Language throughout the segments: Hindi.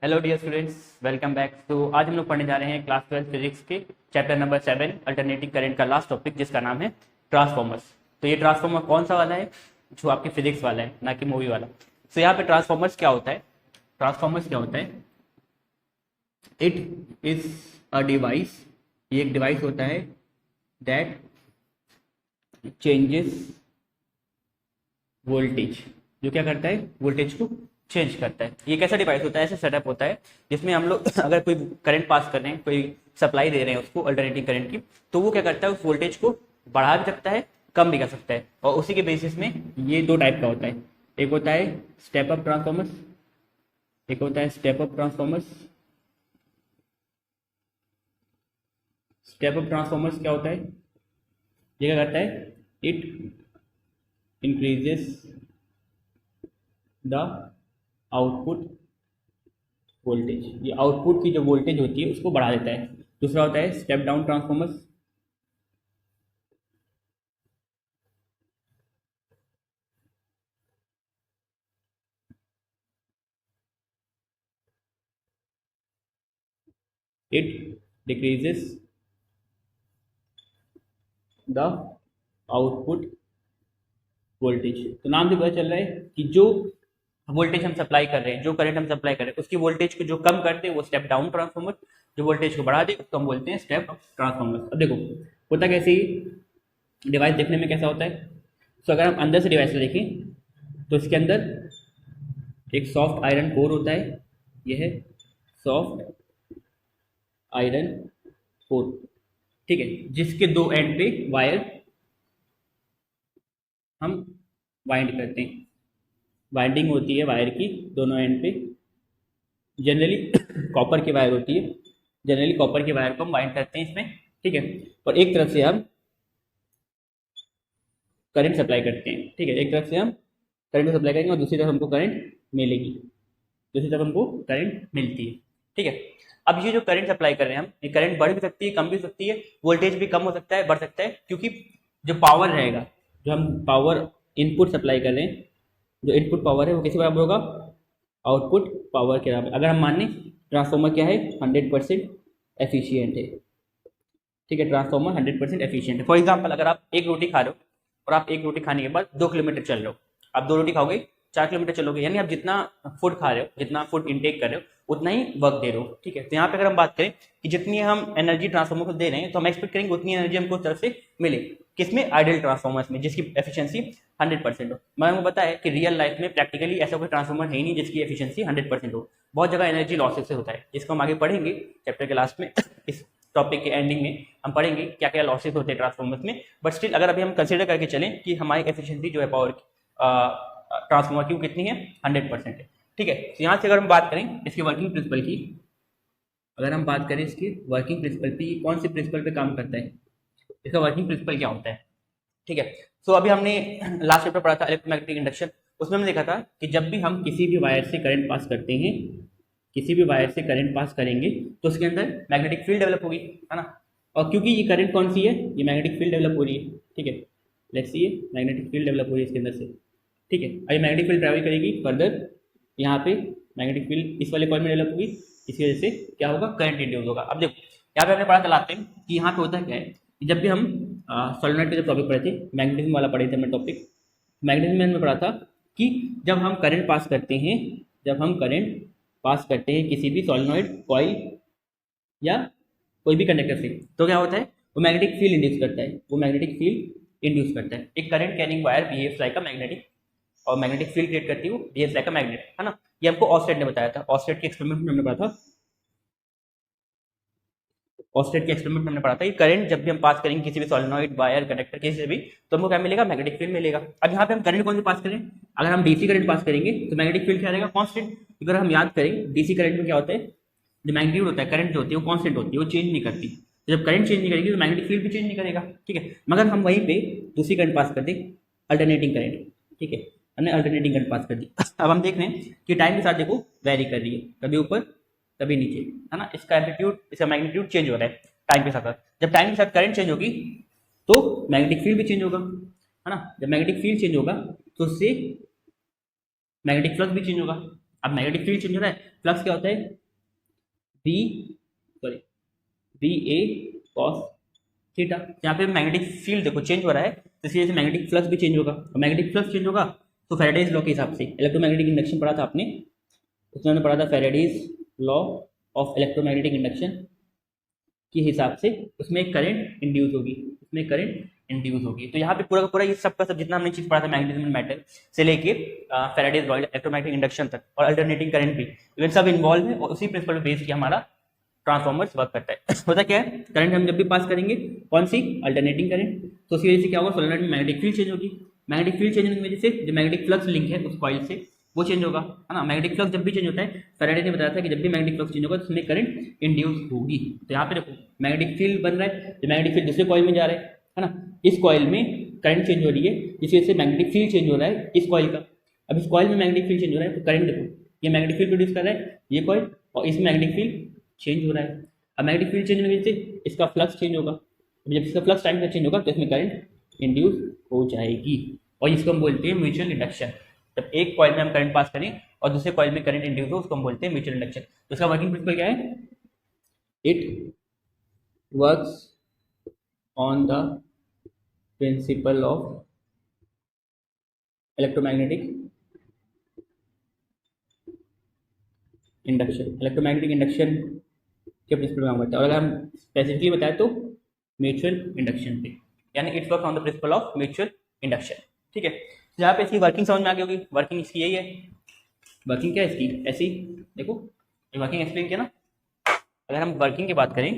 Hello dear students, welcome back. तो आज हम लोग पढ़ने जा रहे हैं क्लास 12 फिजिक्स के चैप्टर नंबर 7 अल्टरनेटिंग करंट का लास्ट टॉपिक, जिसका नाम है ट्रांसफॉर्मर्स। तो ये ट्रांसफॉर्मर कौन सा वाला है? जो आपकी फिजिक्स वाला है, ना कि मूवी वाला। तो यहाँ पे ट्रांसफॉर्मर्स क्या होता है? ट्रांसफॉर्मर्स क्या होता है? इट इज अ डिवाइस, ये एक डिवाइस होता है दैट चेंजेस वोल्टेज, जो क्या करता है? वोल्टेज को चेंज करता है। ये कैसा डिवाइस होता है? ऐसा सेटअप होता है जिसमें हम लोग अगर कोई करंट पास कर रहे हैं, कोई सप्लाई दे रहे हैं उसको अल्टरनेटिंग करंट की, तो वो क्या करता है? उस वोल्टेज को बढ़ा भी सकता है, कम भी कर सकता है। और उसी के बेसिस में ये दो टाइप का होता है। एक होता है स्टेप अप ट्रांसफॉर्मर्स, एक होता है step up transformers. Step up transformers क्या होता है? ये क्या करता है? It increases the output voltage, ये आउटपुट की जो वोल्टेज होती है उसको बढ़ा देता है। दूसरा होता है step down transformers. It decreases the output voltage. तो नाम से पता चल रहा है कि जो वोल्टेज हम सप्लाई कर रहे हैं, जो करंट हम सप्लाई कर रहे हैं, उसकी वोल्टेज को जो कम कर दे वो स्टेप डाउन ट्रांसफॉर्मर, जो वोल्टेज को बढ़ा दे उसको हम बोलते हैं स्टेप ट्रांसफॉर्मर। अब देखो होता कैसे, डिवाइस देखने में कैसा होता है? तो अगर हम अंदर से डिवाइस को देखें तो इसके अंदर एक सॉफ्ट आयरन कोर होता है। यह है सॉफ्ट आयरन कोर, ठीक है, जिसके दो एंड पे वायर हम वाइंड करते हैं। वाइंडिंग होती है वायर की दोनों एंड पे, जनरली कॉपर की वायर होती है। जनरली कॉपर की वायर को हम वाइंड करते हैं इसमें, ठीक है। और एक तरफ से हम करंट सप्लाई करते हैं, ठीक है। एक तरफ से हम करंट सप्लाई करेंगे और दूसरी तरफ हमको करंट मिलेगी, दूसरी तरफ हमको करंट मिलती है, ठीक है। अब ये जो करंट सप्लाई कर रहे हैं हम, ये करंट बढ़ भी सकती है, कम भी हो सकती है, वोल्टेज भी कम हो सकता है, बढ़ सकता है, क्योंकि जो पावर रहेगा, जो हम पावर इनपुट सप्लाई कर रहे हैं, जो इनपुट पावर है वो किसी बराबर होगा? आउटपुट पावर के बराबर। अगर हम मान लें ट्रांसफॉर्मर क्या है? 100% एफिशिएंट है, ठीक है। ट्रांसफॉर्मर 100% एफिशिएंट है। फॉर एग्जाम्पल, अगर आप एक रोटी खा रहे हो और आप एक रोटी खाने के बाद 2 किलोमीटर चल रहे हो, आप 2 रोटी खाओगे 4 किलोमीटर चलोगे, यानी आप जितना फूड खा रहे हो, जितना फूड इनटेक कर रहे हो, उतना ही वर्क दे रहे हो, ठीक है। तो यहाँ पे अगर हम बात करें कि जितनी हम एनर्जी ट्रांसफॉर्मर को दे रहे हैं, तो हम एक्सपेक्ट करेंगे उतनी एनर्जी हमको उस तरफ से मिले। किसमें? आइडियल ट्रांसफॉर्मर्स में, जिसकी एफिशिएंसी 100% हो। मैंने आपको बताया कि रियल लाइफ में प्रैक्टिकली ऐसा कोई ट्रांसफॉर्मर है ही नहीं जिसकी एफिशिएंसी 100% हो। बहुत जगह एनर्जी लॉसेस से होता है, जिसको हम आगे पढ़ेंगे चैप्टर के लास्ट में। इस टॉपिक के एंडिंग में हम पढ़ेंगे क्या क्या लॉसेस होते हैं ट्रांसफॉर्मर्स में। बट स्टिल अगर अभी हम कंसिडर करके चलें कि हमारी एफिशिएंसी जो है पावर की, ट्रांसफॉर्मर की, वो कितनी है? 100% है, ठीक है। तो यहाँ से अगर हम बात करें इसके वर्किंग प्रिंसिपल की, अगर हम बात करें इसकी वर्किंग प्रिंसिपल पे, कौन से प्रिंसिपल पे काम करता है, इसका वर्किंग प्रिंसिपल क्या होता है, ठीक है। सो अभी हमने लास्ट चैप्टर पढ़ा था इलेक्ट्रोमैग्नेटिक इंडक्शन। उसमें हमने देखा था कि जब भी हम किसी भी वायर से करंट पास करते हैं, किसी भी वायर से करंट पास करेंगे, तो उसके अंदर मैग्नेटिक फील्ड डेवलप होगी, है ना। और क्योंकि ये करंट कौन सी है? ये मैग्नेटिक फील्ड डेवलप हो रही है, ठीक है। लेट्स सी, ये मैग्नेटिक फील्ड डेवलप हो रही है इसके अंदर से, ठीक है। अब ये मैग्नेटिक फील्ड ट्रैवल करेगी फर्दर, यहाँ पे मैग्नेटिक फील्ड इस वाले कॉइल में डेवलप होगी, इसकी वजह से क्या होगा? करंट इंड्यूस होगा। अब देखो यहाँ पे हमने पढ़ा था लास्ट टाइम कि यहाँ पे होता क्या है कि जब भी हम सोलेनोइड के जो टॉपिक पढ़े थे, मैग्नेटिज्म वाला पढ़े थे हमने टॉपिक, मैग्नेटिज्म में पढ़ा था कि जब हम करंट पास करते हैं, जब हम करंट पास करते हैं किसी भी सोलेनोइड कॉइल या कोई भी कंडक्टर से, तो क्या होता है? वो मैग्नेटिक फील्ड इंड्यूस करता है, वो मैग्नेटिक फील्ड इंड्यूस करता है। एक current carrying wire behaves like a magnetic, और मैग्नेटिक फील्ड क्रिएट करती है, वो बिहेव्स लाइक अ मैग्नेट, है ना। ये हमको ऑस्टेट ने बताया था, ऑस्टेट के एक्सपेरिमेंट में हमने पढ़ा था, ऑस्टेट के एक्सपेरिमेंट में हमने पढ़ा था कि करंट जब भी हम पास करेंगे किसी भी सोलेनोइड वायर कंडक्टर किसी से भी, तो हमको क्या मिलेगा? मैग्नेटिक फील्ड मिलेगा। अब यहाँ पे हम करंट कौन से पास करें? अगर हम डीसी करंट पास करेंगे तो मैग्नेटिक फील्ड क्या रहेगा? कांस्टेंट। अगर हम याद करें डीसी करंट में क्या होता है, जो मैग्नीट्यूड होता है, करंट जो होती है वो कांस्टेंट होती है, वो चेंज नहीं करती। तो जब करंट चेंज नहीं करेगी तो मैग्नेटिक फील्ड भी चेंज नहीं करेगा, ठीक है। मगर हम वहीं पे दूसरी करंट पास कर दें, अल्टरनेटिंग करंट, ठीक है, हमने अल्टरनेटिंग करंट पास कर दी। अब हम देख रहे हैं कि टाइम के साथ देखो वेरी कर रही है, कभी ऊपर कभी नीचे, है ना। इसका एम्पलीट्यूड, इसका मैग्नीट्यूड चेंज हो रहा है टाइम के साथ साथ। जब टाइम के साथ करंट चेंज होगी तो मैग्नेटिक फील्ड भी चेंज होगा, है ना। जब मैग्नेटिक फील्ड चेंज होगा तो उससे मैग्नेटिक फ्लक्स भी चेंज होगा, अब मैग्नेटिक फील्ड चेंज हो रहा है, फ्लक्स क्या होता है, बी सॉरी बी ए कॉस थीटा। यहाँ पे मैग्नेटिक फील्ड देखो चेंज हो रहा है, तो इसी वजह से मैग्नेटिक फ्लक्स भी चेंज होगा, और मैग्नेटिक फ्लक्स चेंज होगा तो फैराडेज लॉ के हिसाब से, इलेक्ट्रोमैग्नेटिक इंडक्शन पढ़ा था आपने, उसमें हमने पढ़ा था Faraday's law of electromagnetic induction के हिसाब से उसमें करंट इंड्यूस होगी, उसमें करंट इंड्यूस होगी। तो यहाँ पे पूरा का पूरा ये सब का सब जितना हमने चीज पढ़ा था मैग्नेटिज्म एंड मैटर से लेके फैराडेज लॉ इलेक्ट्रोमैग्नेटिक इंडक्शन तक और अल्टरनेटिंग करंट भी, इवन सब इन्वॉल्व है और उसी प्रिंसिपल पे बेस किया हमारा ट्रांसफॉर्मर्स वर्क करता है। होता क्या है, करंट हम जब भी पास करेंगे कौन सी, अल्टरनेटिंग करंट, तो उसी वजह से क्या होगा, सोलेनॉइड में मैग्नेटिक फील्ड चेंज होगी, मैग्नेटिक फील्ड चेंज होने की वजह से जो मैग्नेटिक फ्लक्स लिंक है उस कॉइल से वो चेंज होगा, है ना। मैग्नेटिक फ्लक्स जब भी चेंज होता है, फैराडे ने बताया था कि जब भी मैग्नेटिक फ्लक्स चेंज होगा तो उसमें करंट इंड्यूस होगी। तो यहाँ पे देखो मैग्नेटिक फील्ड बन रहा है, जो मैग्नेटिक फील्ड दूसरे कॉइल में जा रहा है ना, इस कॉइल में करंट चेंज हो रही है, जिस वजह से मैग्नेटिक फील्ड चेंज हो रहा है इस कॉइल का। अब इस कॉइल में मैग्नेटिक फील्ड चेंज हो रहा है तो करंट देखो, ये मैग्नेटिक फील्ड प्रोड्यूस कर रहा है ये कॉइल, और इसमें मैग्नेटिक फील्ड चेंज हो रहा है। अब मैग्नेटिक फील्ड चेंज होने की वजह से इसका फ्लक्स चेंज होगा, जब इसका फ्लक्स टाइम में चेंज होगा तो इसमें करंट इंड्यूस हो जाएगी, और इसको हम बोलते हैं म्यूचुअल इंडक्शन। जब एक कॉइल में हम करंट पास करें और दूसरे कॉइल में करंट इंड्यूस हो उसको हम बोलते हैं म्यूचुअल इंडक्शन। तो इसका वर्किंग प्रिंसिपल क्या है, it works on the principle of electromagnetic induction, electromagnetic induction के प्रिंसिपल में काम करता है। और अगर हम स्पेसिफिकली बताएं तो म्यूचुअल इंडक्शन पे, यानी it's work on the principle of mutual induction. ठीक है, तो यहाँ पे इसकी वर्किंग समझ में आ गई होगी, वर्किंग इसकी यही है। वर्किंग क्या है इसकी, ऐसी देखो ये वर्किंग एक्सप्लेन किया ना। अगर हम वर्किंग की बात करें,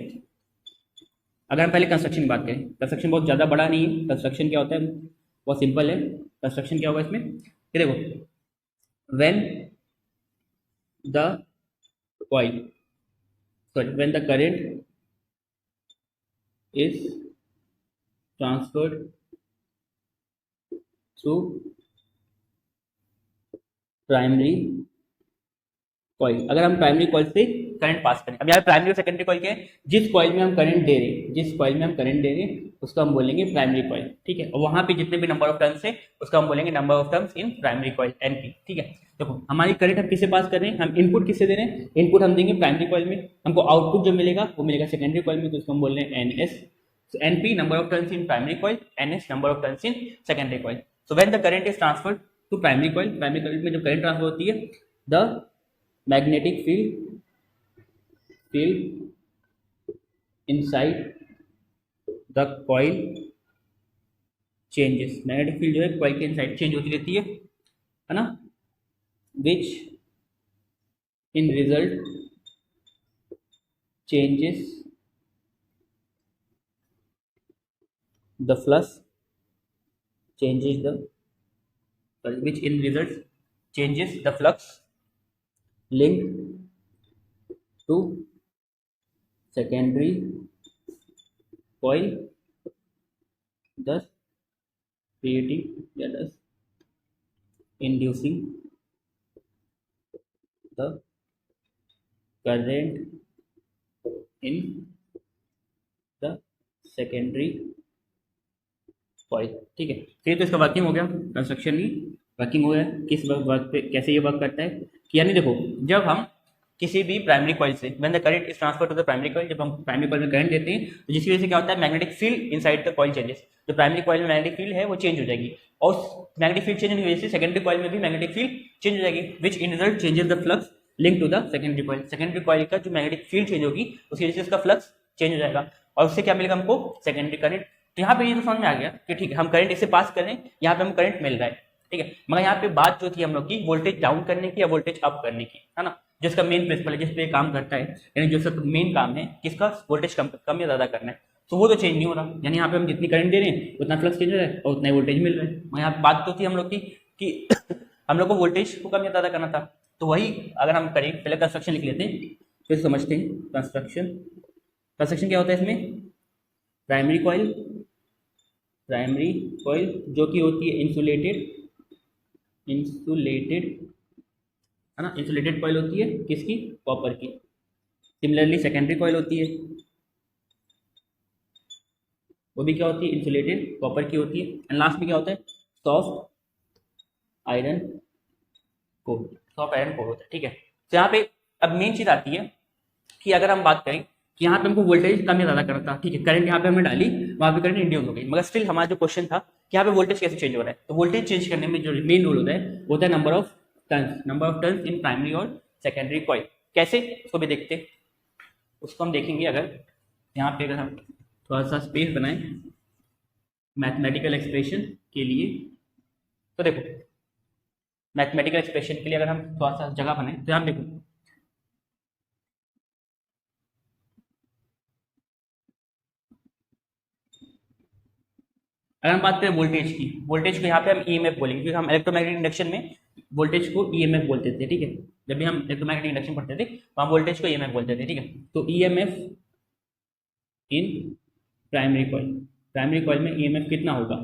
अगर हम पहले कंस्ट्रक्शन की बात करें, कंस्ट्रक्शन बहुत ज़्यादा बड़ा नहीं है, कंस्ट्रक्शन क्या होता है बहुत सिंपल है। कंस्ट्रक्शन क्या होगा इसमें, ये देखो when the coil when the current is transferred through primary coil, अगर हम प्राइमरी कॉइल से करंट पास करें, अब यहाँ प्राइमरी और सेकेंडरी कॉइल क्या है, जिस कॉइल में हम करंट दे रहे हैं, जिस कॉइल में हम करंट दे रहे हैं उसको हम बोलेंगे प्राइमरी कॉइल। ठीक है, और वहां पे जितने भी नंबर ऑफ टर्न्स है उसको हम बोलेंगे number of turns in primary coil, NP. ठीक है, देखो हमारी करंट हम किससे पास कर रहे हैं, हम इनपुट किससे दे रहे हैं, इनपुट हम देंगे प्राइमरी कॉइल में, हमको आउटपुट जो मिलेगा वो मिलेगा सेकेंडरी कॉइल में, तो उसको हम बोल रहे हैं NS. NP number of turns in primary coil, NS number of turns in secondary coil. So when the current is transferred to primary coil, primary coil में जो करंट ट्रांसफर होती है, the magnetic field inside the coil changes, magnetic field जो है कॉइल के इनसाइड चेंज होती रहती है ना, which in result changes the flux, changes the sorry, which in result changes the flux linked to secondary coil, thus creating या thus inducing the current in the secondary coil। ठीक है, फिर तो इसका वर्किंग हो गया, कंस्ट्रक्शन ही वर्किंग हो गया। किस वर्क पे कैसे ये वर्क करता है कि यानी देखो जब हम किसी भी प्राइमरी कॉइल से when the current is transfer to the primary coil, जब हम प्राइमरी कॉइल में करंट देते हैं तो जिसकी वजह से क्या होता है, magnetic field inside the coil changes, जो प्राइमरी कॉइल में मैग्नेटिक फील्ड है वो चेंज हो जाएगी, और मैग्नेटिक फील्ड चेंज होने की वजह से सेकेंडरी कॉइल में भी मैग्नेटिक फील्ड चेंज हो जाएगी, which in result changes the flux link to the secondary coil. Secondary coil का जो मैग्नेटिक फील्ड चेंज होगी उसकी वजह से उसका फ्लक्स चेंज हो जाएगा, और उससे क्या मिलेगा हमको, सेकेंडरी करंट। तो यहाँ पे ये तो समझ में आ गया कि ठीक है हम करंट इससे पास कर रहे हैं, यहाँ पे हम करंट मिल रहा है। ठीक है, मगर यहाँ पे बात जो थी हम लोग की वोल्टेज डाउन करने की या वोल्टेज अप करने की, है ना, जिसका मेन प्रिंसिपल है, जिस पे काम करता है, यानी जो सब मेन काम है किसका, वोल्टेज कम या ज्यादा करना है, तो वो तो चेंज नहीं हो रहा। यानी यहाँ पे हम जितनी करंट दे रहे हैं उतना फ्लक्स चेंज हो रहा है और उतना ही वोल्टेज मिल रहा है। मगर यहाँ पे बात तो थी हम लोग की कि हम लोग को वोल्टेज को कम या ज्यादा करना था, तो वही अगर हम करें, पहले कंस्ट्रक्शन लिख लेते हैं फिर समझते हैं। कंस्ट्रक्शन, कंस्ट्रक्शन क्या होता है इसमें, प्राइमरी कॉइल जो कि होती है इंसुलेटेड है ना, इंसुलेटेड कॉइल होती है किसकी, कॉपर की। सिमिलरली सेकेंडरी कॉइल होती है, वो भी क्या होती है, इंसुलेटेड कॉपर की होती है। एंड लास्ट में क्या होता है, soft iron core. Of iron core होता है, ठीक है। तो यहाँ पे अब मेन चीज आती है कि अगर हम बात करें कि यहाँ पे हमको वोल्टेज कम या ज्यादा करना था, ठीक है, करंट यहाँ पे हमने डाली, वहाँ पे करंट इंड्यूस हो गई, मगर स्टिल हमारा जो क्वेश्चन था कि यहाँ पे वोल्टेज कैसे चेंज हो रहा है, तो वोल्टेज चेंज करने में जो मेन रोल होता है number of turns in primary और सेकेंडरी कॉइल। कैसे, उसको भी देखते हैं, उसको हम देखेंगे। अगर यहाँ पे अगर हम थोड़ा सा स्पेस बनाएं मैथमेटिकल एक्सप्रेशन के लिए, तो देखो मैथमेटिकल एक्सप्रेशन के लिए अगर हम थोड़ा सा जगह बनाएं तो यहाँ देखो अगर हम बात करें वोल्टेज की, वोल्टेज को यहाँ पे हम ईएमएफ बोलेंगे, क्योंकि हम इलेक्ट्रोमैग्नेटिक इंडक्शन में वोल्टेज को ईएमएफ बोलते थे, ठीक है। जब भी हम इलेक्ट्रोमैग्नेटिक इंडक्शन पढ़ते थे तो हम वोल्टेज को ईएमएफ बोलते थे, ठीक है। तो ईएमएफ इन प्राइमरी कॉइल में ईएमएफ कितना होगा,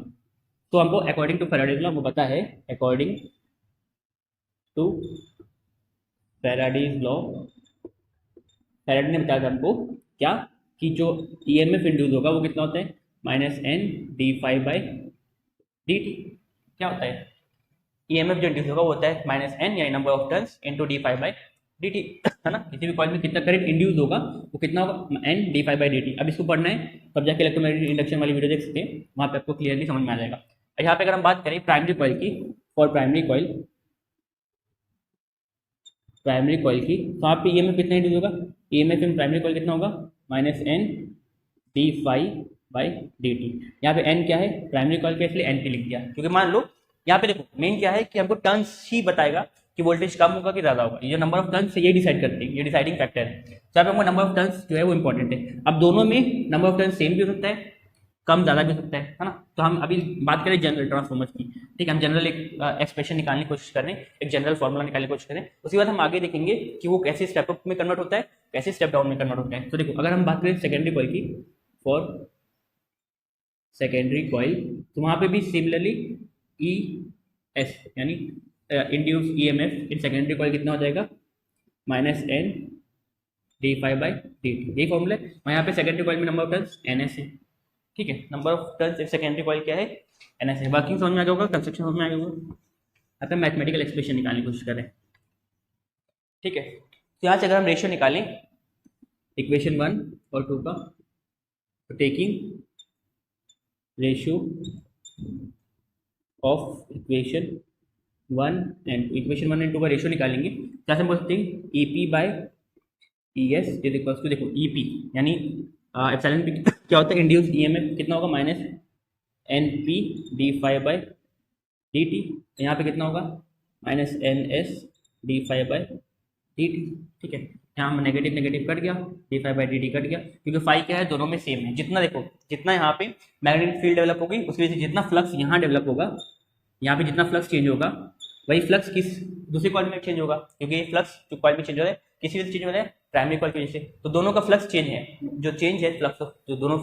तो हमको अकॉर्डिंग टू फैराडेज लॉ वो पता है, according to Faraday's law, Faraday ने बताया था हमको क्या कि जो ईएमएफ इंड्यूस होगा वो कितना होता है, minus N D phi by D T. क्या होता है, ईएमएफ जो इंड्यूस होगा वो होता है माइनस एन यानी number of turns into D phi by D T, है ना। किसी भी कॉइल में कितना करंट इंड्यूस होगा वो कितना होगा, N D phi by D T. अब इसको पढ़ना है तब जाके इलेक्ट्रोमैग्नेटिक इंडक्शन वाली वीडियो देख सकते हैं, वहाँ पे आपको क्लियरली समझ में आ जाएगा। यहाँ पे अगर हम बात करें प्राइमरी कॉइल की, फॉर प्राइमरी कॉइल की, तो आप पे ईएमएफ कितना इंड्यूस होगा, ईएमएफ इन प्राइमरी कॉइल कितना होगा, minus N D phi by D T. यहाँ पे एन क्या है, प्राइमरी कॉइल पे इसलिए एन टी लिख दिया, क्योंकि मान लो यहाँ पे देखो मेन क्या है कि हमको टर्न्स ही बताएगा कि वोल्टेज कम होगा कि ज्यादा होगा, ये नंबर ऑफ टर्न्स से ये डिसाइड करते हैं, ये डिसाइडिंग फैक्टर है। तो यहाँ पे हमको नंबर ऑफ टर्न्स जो है वो इंपॉर्टेंट है। अब दोनों में नंबर ऑफ टर्न्स सेम भी हो सकता है, कम ज्यादा भी हो सकता है ना। तो हम अभी बात करें जनरल ट्रांसफॉर्मर्स की, ठीक है, हम जनरल एक एक्सप्रेशन निकालने की कोशिश करें, एक जनरल फॉर्मूला निकालने की कोशिश करें, उसके बाद हम आगे देखेंगे कि वो कैसे स्टेप अप में कन्वर्ट होता है, कैसे स्टेप डाउन में कन्वर्ट होता है। तो देखो अगर हम बात करें सेकेंडरी कॉइल की, फॉर सेकेंडरी कॉइल, तो वहाँ पे भी सिमिलरली ई एस यानी induce EMF in secondary coil कितना हो जाएगा, minus N D phi by D T, यही फॉर्मूला है। और यहाँ पे सेकेंडरी कॉइल में number of turns N S है, ठीक है, नंबर ऑफ टर्न्स एक सेकेंडरी कॉइल क्या है, एन एस है। वर्किंग समझ में आ गया होगा, कंस्ट्रक्शन समझ में आ गया होगा। यहाँ पे मैथमेटिकल एक्सप्रेशन निकालने की कोशिश करें, ठीक है। तो यहाँ से अगर हम रेशियो निकालें इक्वेशन 1 और 2 का, तो taking ratio of equation 1 and 2 का रेशियो निकालेंगे, जैसे हम बोल सकते हैं E P by E S is equals to, देखो ई पी यानी एप्सिलॉन पी क्या होता है, इंड्यूस ईएमएफ कितना होगा, minus N P D phi by D T. यहाँ पे कितना होगा, minus N S D phi by D T, ठीक है। यहाँ हम नेगेटिव नेगेटिव कट गया, D phi by D T cut गया, क्योंकि फाइव क्या है, दोनों में सेम है। जितना देखो जितना यहाँ पे मैग्नेटिक फील्ड डेवलप होगी उसकी वजह से जितना फ्लक्स यहाँ डेवलप होगा, यहाँ पे जितना फ्लक्स चेंज होगा वही फ्लक्स किस दूसरी कॉइल में चेंज होगा, क्योंकि ये फ्लक्स जो कॉइल में चेंज हो रहा है किसी वजह से चेंज हो रहा है, प्राइमरी कॉइल की वजह से। तो दोनों का फ्लक्स चेंज है, जो चेंज है फ्लक्स जो दोनों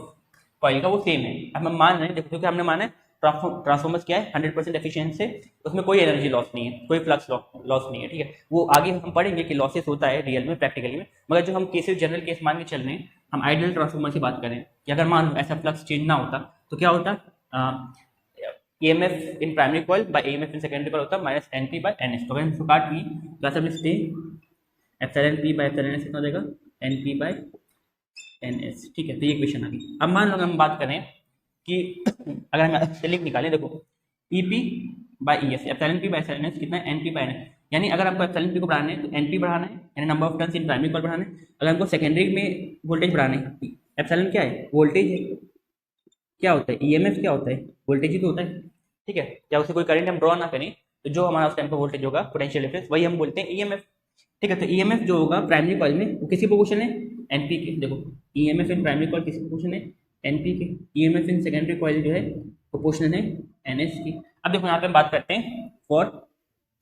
कॉइल का वो सेम है। अब हम मान रहे हैं, देखो क्योंकि हमने माना है ट्रांसफॉर्मर्स क्या है 100% एफिशिएंसी से, उसमें कोई एनर्जी लॉस नहीं है, कोई फ्लक्स लॉस नहीं है, ठीक है। वो आगे हम पढ़ेंगे कि लॉसेस होता है रियल में प्रैक्टिकली में, मगर जो हम केसेस जनरल केस मान के चल रहे हैं, हम आइडियल ट्रांसफॉर्मर की बात करें कि अगर मान लो ऐसा फ्लक्स चेंज ना होता तो क्या होता, EMF in primary coil by EMF in secondary coil होता है माइनस NP बाय NS। तो अगर हम इसको काट ली तो ऐसा लिखते हैं epsilon P by epsilon NS कितना हो जाएगा, NP बाय NS, ठीक है। तो ये क्वेश्चन आ गई। अब मान लो हम बात करें कि अगर हम स्पेलिंग निकालें, देखो EP by ES, epsilon P by epsilon NS कितना है, NP बाय NS। यानी अगर हमको एप्सिलॉन P को बढ़ाना है तो NP बढ़ाना है, यानी number of turns in primary coil बढ़ाना है। अगर हमको सेकेंडरी में वोल्टेज बढ़ाना है, एप्सिलॉन क्या है, वोल्टेज है, क्या होता है EMF क्या होता है, वोल्टेज ही तो होता है, ठीक है। या उसे कोई करंट हम ड्रॉ ना करें तो जो हमारा उस टाइम पर वोल्टेज होगा पोटेंशियल डिफरेंस, वही हम बोलते हैं EMF, ठीक है। तो EMF जो होगा प्राइमरी कॉइल में वो किसी प्रोपोर्शन है, NP के। देखो EMF इन प्राइमरी कॉइल किसी प्रोपोर्शन है, NP के। EMF इन सेकेंडरी कॉइल जो है प्रोपोर्शनल है NS की। अब देखो यहाँ पे हम बात करते हैं for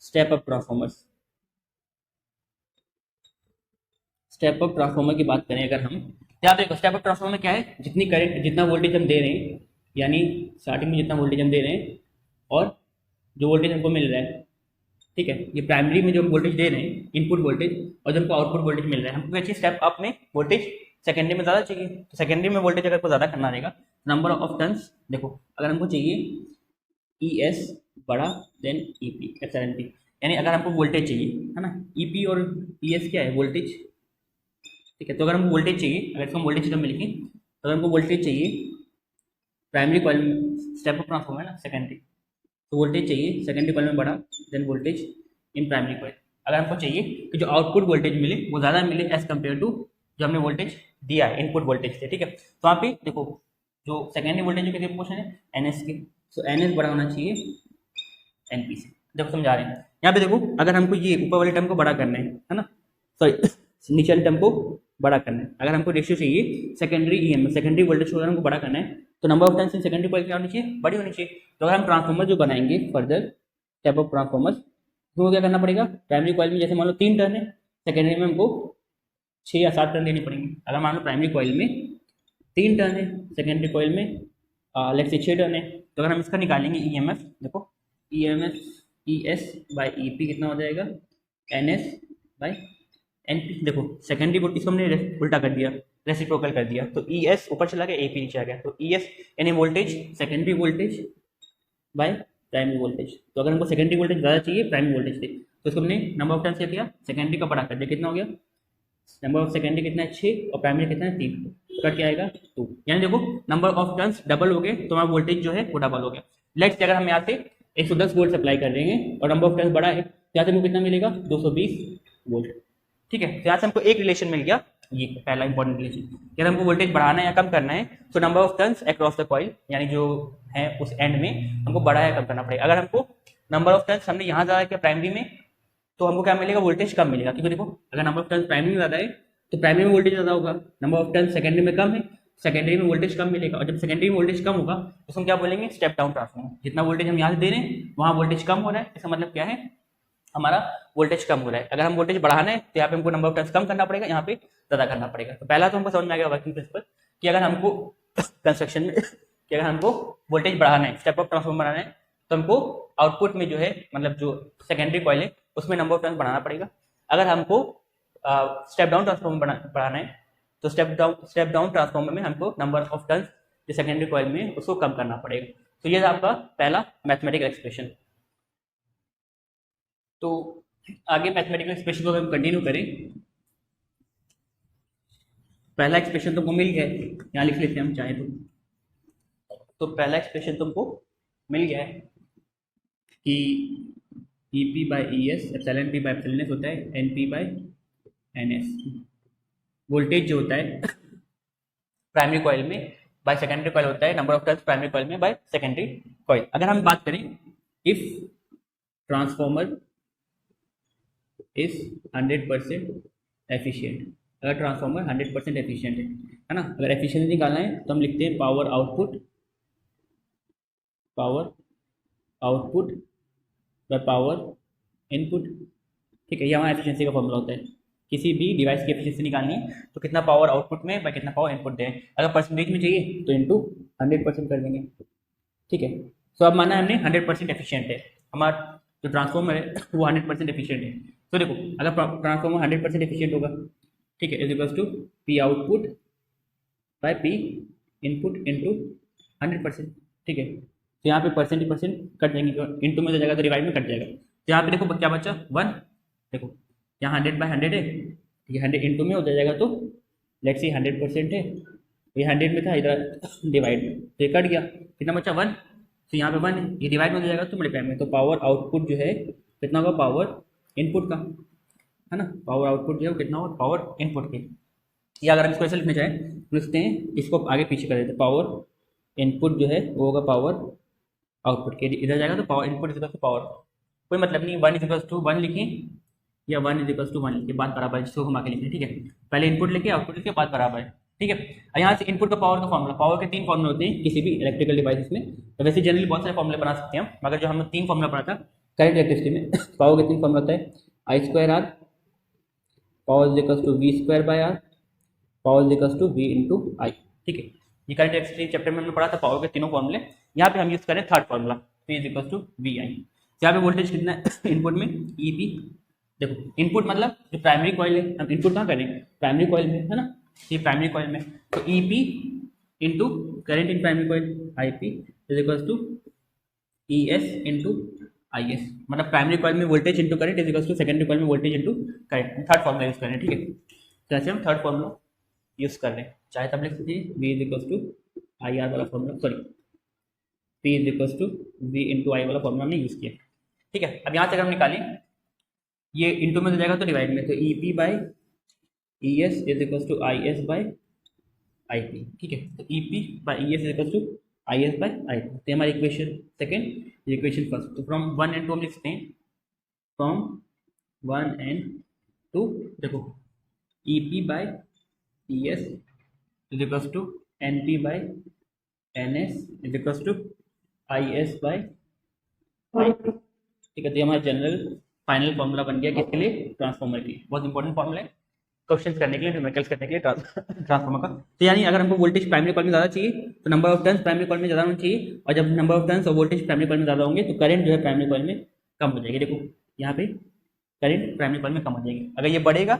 step up transformers. Step up transformer की बात करें अगर हम, यहाँ देखो स्टेप अप ट्रांसफॉर्मर में क्या है, जितनी करंट जितना वोल्टेज हम दे रहे हैं, यानी स्टार्टिंग में जितना वोल्टेज हम दे रहे हैं और जो वोल्टेज हमको मिल रहा है, ठीक है, ये प्राइमरी में जो हम वोल्टेज दे रहे हैं इनपुट वोल्टेज, और जो हमको आउटपुट वोल्टेज मिल रहा है, हमको अच्छी स्टेप अप में वोल्टेज सेकेंडरी में ज़्यादा चाहिए। तो सेकेंडरी में वोल्टेज अगर को ज़्यादा करना रहेगा, नंबर ऑफ टर्न्स, देखो अगर हमको चाहिए ES बड़ा देन EP एप्सिलॉन P, यानी अगर हमको वोल्टेज चाहिए, है ना, ईपी और ईएस क्या है, वोल्टेज, ठीक है। तो अगर हमको वोल्टेज चाहिए, अगर इसको हम वोल्टेज टर्म में लिखें, तो अगर हमको वोल्टेज चाहिए प्राइमरी कॉइल में, स्टेप अप ट्रांसफॉर्मर है ना सेकेंडरी, तो वोल्टेज चाहिए सेकेंडरी कॉइल में बड़ा then voltage in primary coil. अगर हमको चाहिए कि जो आउटपुट वोल्टेज मिले वो ज़्यादा मिले एज कम्पेयर टू जो हमने वोल्टेज दिया है इनपुट वोल्टेज से, ठीक है। तो वहाँ पे देखो जो सेकेंडरी वोल्टेज जो किसके प्रोपोर्शन है, एनएस के, तो एनएस बड़ा होना चाहिए एनपी से। देखो समझा रहे हैं यहाँ पे, देखो अगर हमको ये ऊपर वाले टर्म को बड़ा करना है ना, सॉरी नीचे वाले टर्म को बड़ा करना है, अगर हमको रेशियो चाहिए सेकेंडरी ईएमएफ, सेकेंडरी वोल्टेज को अगर हमको बड़ा करना है, तो number of turns in secondary coil क्या होनी चाहिए, बड़ी होनी चाहिए। तो अगर हम ट्रांसफॉर्मर जो बनाएंगे फर्दर टाइप ऑफ ट्रांसफॉर्मर्स, तो क्या करना पड़ेगा, प्राइमरी कॉइल में जैसे मान लो 3 टर्न है, सेकेंडरी में हमको 6 या 7 टर्न देनी पड़ेंगे। अगर मान लो प्राइमरी कॉइल में 3 टर्न है, सेकेंडरी कॉइल में लेट्स से 6 टर्न है, तो अगर हम इसका निकालेंगे ईएमएफ, देखो ईएमएफ ईएस बाई ईपी कितना हो जाएगा, एनएस बाई एनपी। देखो सेकेंडरी को इसको हमने उल्टा कर दिया, रेसिप्रोकल कर दिया, तो ईएस ऊपर चला गया, एपी नीचे आ गया, तो ईएस यानी voltage secondary voltage by primary voltage. तो अगर हमको सेकेंडरी वोल्टेज ज़्यादा चाहिए प्राइमरी वोल्टेज से, तो इसको हमने नंबर ऑफ टर्न्स क्या किया, सेकेंडरी का बड़ा कर दिया, कितना हो गया, नंबर ऑफ सेकेंडरी कितना है 6 और प्राइमरी कितना है 3, कट क्या आएगा 2। यानी देखो नंबर ऑफ टर्न्स डबल हो गए तो हमारा वोल्टेज जो है वो डबल हो गया। लेट्स से अगर हम यहाँ से 110 वोल्ट सप्लाई कर रहे हैं और नंबर ऑफ टर्न्स बड़ा है, तो यहाँ से हमको कितना मिलेगा 220 वोल्ट, ठीक है। तो यहाँ से हमको एक रिलेशन मिल गया, ये पहला इंपॉर्टेंट रिलेशन, कि अगर हमको वोल्टेज बढ़ाना है या कम करना है, तो number of turns across the coil यानी जो है उस एंड में हमको बड़ा या कम करना पड़ेगा। अगर हमको नंबर ऑफ टर्न्स हमने यहाँ ज़्यादा किया प्राइमरी में, तो हमको क्या मिलेगा, वोल्टेज कम मिलेगा, क्योंकि देखो अगर नंबर ऑफ टर्न्स प्राइमरी में ज़्यादा है तो प्राइमरी में वोल्टेज ज़्यादा होगा, नंबर ऑफ टर्न्स सेकेंडरी में कम है, सेकेंडरी में वोल्टेज कम मिलेगा, और जब सेकेंडरी में वोल्टेज कम होगा तो हम क्या बोलेंगे, स्टेप डाउन ट्रांसफॉर्मर। जितना वोल्टेज हम यहाँ से दे रहे हैं वहाँ वोल्टेज कम हो रहा है, इसका मतलब क्या है, हमारा वोल्टेज कम हो रहा है। अगर हम वोल्टेज बढ़ाना है तो यहाँ पे हमको नंबर ऑफ टर्न्स कम करना पड़ेगा, यहाँ पे ज़्यादा करना पड़ेगा। तो पहला तो हमको समझ में आ गया वर्किंग प्रिंसिपल कि अगर हमको कंस्ट्रक्शन में कि अगर हमको वोल्टेज बढ़ाना है, स्टेप अप ट्रांसफॉर्मर बनाना है, तो हमको आउटपुट में जो है मतलब जो सेकेंडरी कॉइल है उसमें नंबर ऑफ टर्न्स बढ़ाना पड़ेगा। अगर हमको स्टेप डाउन ट्रांसफॉर्मर बढ़ाना है, तो स्टेप डाउन ट्रांसफॉर्मर में हमको नंबर ऑफ टर्न्स जो सेकेंडरी कॉइल में उसको कम करना पड़ेगा। तो ये था आपका पहला मैथमेटिकल एक्सप्रेशन। तो आगे मैथमेटिकल एक्सप्रेशन को हम कंटिन्यू करें। पहला एक्सप्रेशन तुमको मिल गया है, यहाँ लिख लेते हैं हम चाहे तो पहला एक्सप्रेशन तुमको मिल गया है कि E P by E S epsilon P by epsilon S होता है N P by N S. Voltage जो होता है प्राइमरी कॉइल में बाय सेकेंडरी कॉइल होता है number of turns primary coil में बाय सेकेंडरी कॉइल। अगर हम बात करें इफ ट्रांसफॉर्मर इज 100% एफिशिएंट, अगर ट्रांसफॉर्मर 100% एफिशिएंट है ना, अगर एफिशिएंसी निकालना है तो हम लिखते हैं power output by power input, ठीक है। ये हमारा एफिशिएंसी का फॉर्मूला होता है। किसी भी डिवाइस की एफिशिएंसी निकालनी है तो कितना पावर आउटपुट में बाय कितना पावर इनपुट दें। अगर परसेंटेज में चाहिए तो इनटू 100% कर देंगे, ठीक है। सो अब माना हमने 100% एफिशिएंट है, हमारा जो ट्रांसफॉर्मर है वो 100% एफिशिएंट है। तो देखो अगर ट्रांसफॉर्मर 100% एफिशिएंट होगा, ठीक है, is equals to P output by P input into 100%, ठीक है। तो यहाँ पे परसेंट कट जाएंगे, इनटू में हो जाएगा तो डिवाइड में कट जाएगा। तो यहाँ पे देखो क्या बचा 1, देखो यहाँ 100/100 है, ठीक है, 100 इनटू में हो जाएगा तो लेट्स सी 100% है, ये 100 में था, इधर डिवाइड में तो ये कट गया, कितना बचा 1, तो यहाँ पे 1 है, ये डिवाइड में हो जाएगा तो मल्टीप्लाई में, तो पावर आउटपुट जो है कितना होगा पावर इनपुट का, है ना, पावर आउटपुट जो है कितना होगा पावर इनपुट के। या अगर हम इसको ऐसे लिखना चाहें तो लिखते हैं, इसको आगे पीछे कर देते हैं, पावर इनपुट जो है वो होगा पावर आउटपुट के, इधर जाएगा तो पावर इनपुट इज पावर, कोई मतलब नहीं 1 = 1 लिखें या 1 = 1 लिखिए, बात बराबर है, जिसको घुमा के लिखें, ठीक है। पहले इनपुट लिखे आउटपुट लिखे, बात बराबर है, ठीक है। यहाँ से इनपुट का पावर का फॉर्मूला, पावर के 3 फॉर्मूले होते हैं किसी भी इलेक्ट्रिकल डिवाइस में, तो वैसे जनरली बहुत सारे फॉर्मूले बना सकते हैं हम, मगर जो हमने 3 फॉर्मूला पढ़ा था करंट इलेक्ट्रिसिटी में, पावर के 3 फॉर्मूला होता है I²R, power is equals to V²/R, power is equals to V × I, ठीक है। ये करंट इलेक्ट्रिसिटी चैप्टर में हमने पढ़ा था पावर के तीनों फॉर्मूले। यहाँ पे हम यूज करें third formula P is equals to VI। यहाँ पे वोल्टेज कितना है इनपुट में EP, देखो इनपुट मतलब जो प्राइमरी कॉइल है, हम इनपुट कहाँ करेंगे प्राइमरी कॉइल में, है ना, ये प्राइमरी कॉइल में, तो EP into current in primary coil IP is equals to ES into I S, मतलब प्राइमरी कॉइल में voltage into current is equal to secondary coil में voltage into current. Third formula use कर रहे हैं, ठीक है। तो ऐसे हम थर्ड फॉर्मूला यूज कर रहे हैं, चाहे तब लिख सकते हैं V is equal to I R वाला formula, sorry P is equal to V into I वाला फॉर्मूला हमने यूज किया, ठीक है। अब यहाँ से अगर हम निकालें, ये इंटू में तो जाएगा तो डिवाइड में, तो E P by E S is equal to I S by I P, ठीक है। तो E P by E S is equal to I S by I P, तो हमारी इक्वेशन सेकेंड, इक्वेशन फर्स्ट। तो फ्रॉम 1 and 2 हम लिख सकते हैं, फ्रॉम 1 and 2 देखो E P by E S is equal to N P by N S is equal to I S by I P, ठीक है। तो ये हमारा जनरल फाइनल फॉर्मूला बन गया किसके लिए, ट्रांसफॉर्मर की। बहुत इंपॉर्टेंट फॉर्मूला है क्वेश्चन करने के लिए, न्यूमेरिकल्स करने के लिए ट्रांसफॉर्मर का। तो यानी अगर हमको वोल्टेज प्राइमरी कॉइल में ज़्यादा चाहिए तो number of turns primary coil में ज़्यादा होना चाहिए, और जब नंबर ऑफ टर्न्स और वोल्टेज प्राइमरी कॉइल में ज़्यादा होंगे तो करंट जो है प्राइमरी कॉइल में कम हो जाएगी। देखो यहाँ पे करंट प्राइमरी कॉइल में कम हो जाएगी, अगर ये बढ़ेगा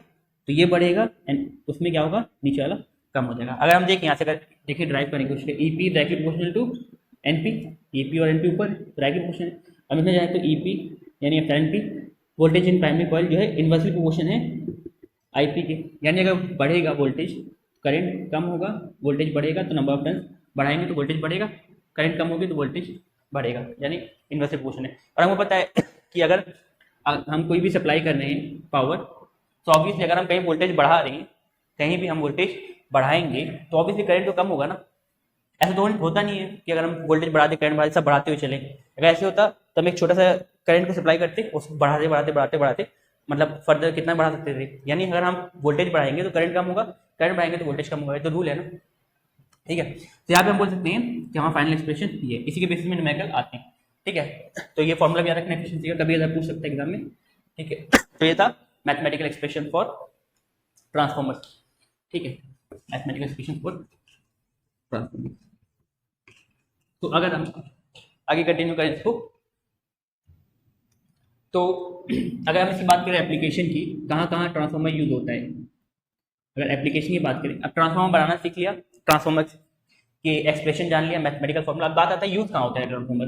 तो ये बढ़ेगा एंड उसमें क्या होगा, नीचे वाला कम हो जाएगा। अगर हम देखें यहाँ से, अगर देखिए ड्राइव करने की कोशिश, E P directly proportional to N P, E P और एन पी ऊपर डायरेक्टली प्रोपोर्शनल है। अब इसमें जाए तो ई पी यानी N P voltage in primary coil जो है इन्वर्सली प्रोपोर्शन है आई पी के, यानी अगर बढ़ेगा वोल्टेज करंट कम होगा, वोल्टेज बढ़ेगा तो नंबर ऑफ टर्न्स बढ़ाएंगे तो वोल्टेज बढ़ेगा, करंट कम होगी तो वोल्टेज बढ़ेगा, यानी इन्वर्सली प्रोपोर्शन है। और हमको पता है कि अगर हम कोई भी सप्लाई कर रहे हैं पावर, तो ऑब्वियसली अगर हम कहीं वोल्टेज बढ़ा रहे हैं, कहीं भी हम वोल्टेज बढ़ाएंगे तो ऑब्वियसली करंट तो कम होगा ना। ऐसा तो होता नहीं है कि अगर हम वोल्टेज बढ़ाते करंट बढ़ाते सब बढ़ाते हुए चले, अगर ऐसे होता तो हम एक छोटा सा करंट को सप्लाई करते, उसको बढ़ाते बढ़ाते बढ़ाते बढ़ाते मतलब फर्दर कितना बढ़ा सकते थे। यानी अगर हम वोल्टेज बढ़ाएंगे तो करंट कम होगा, करंट बढ़ाएंगे तो वोल्टेज कम होगा, ये तो रूल है ना, ठीक है। तो यहाँ पे हम बोल सकते हैं कि हमारा फाइनल एक्सप्रेशन ये है, इसी के बेसिस में न्यूमेरिकल आते हैं, ठीक है। तो ये फॉर्मूला भी याद रखना एफिशिएंसी का, कभी अगर पूछ सकता है एग्जाम में, ठीक है। तो ये था मैथमेटिकल एक्सप्रेशन फॉर ट्रांसफॉर्मर, ठीक है, मैथमेटिकल एक्सप्रेशन फॉर ट्रांसफॉर्मर। तो अगर हम आगे कंटिन्यू करें इसको, तो अगर हम इसकी बात करें एप्लीकेशन की, कहाँ कहाँ ट्रांसफॉर्मर यूज होता है, अगर एप्लीकेशन की बात करें, अब ट्रांसफॉर्मर बनाना सीख लिया, ट्रांसफॉर्मर के एक्सप्रेशन जान लिया, मैथमेटिकल फॉर्मूला, अब बात आता है यूज कहाँ होता है ट्रांसफॉर्मर,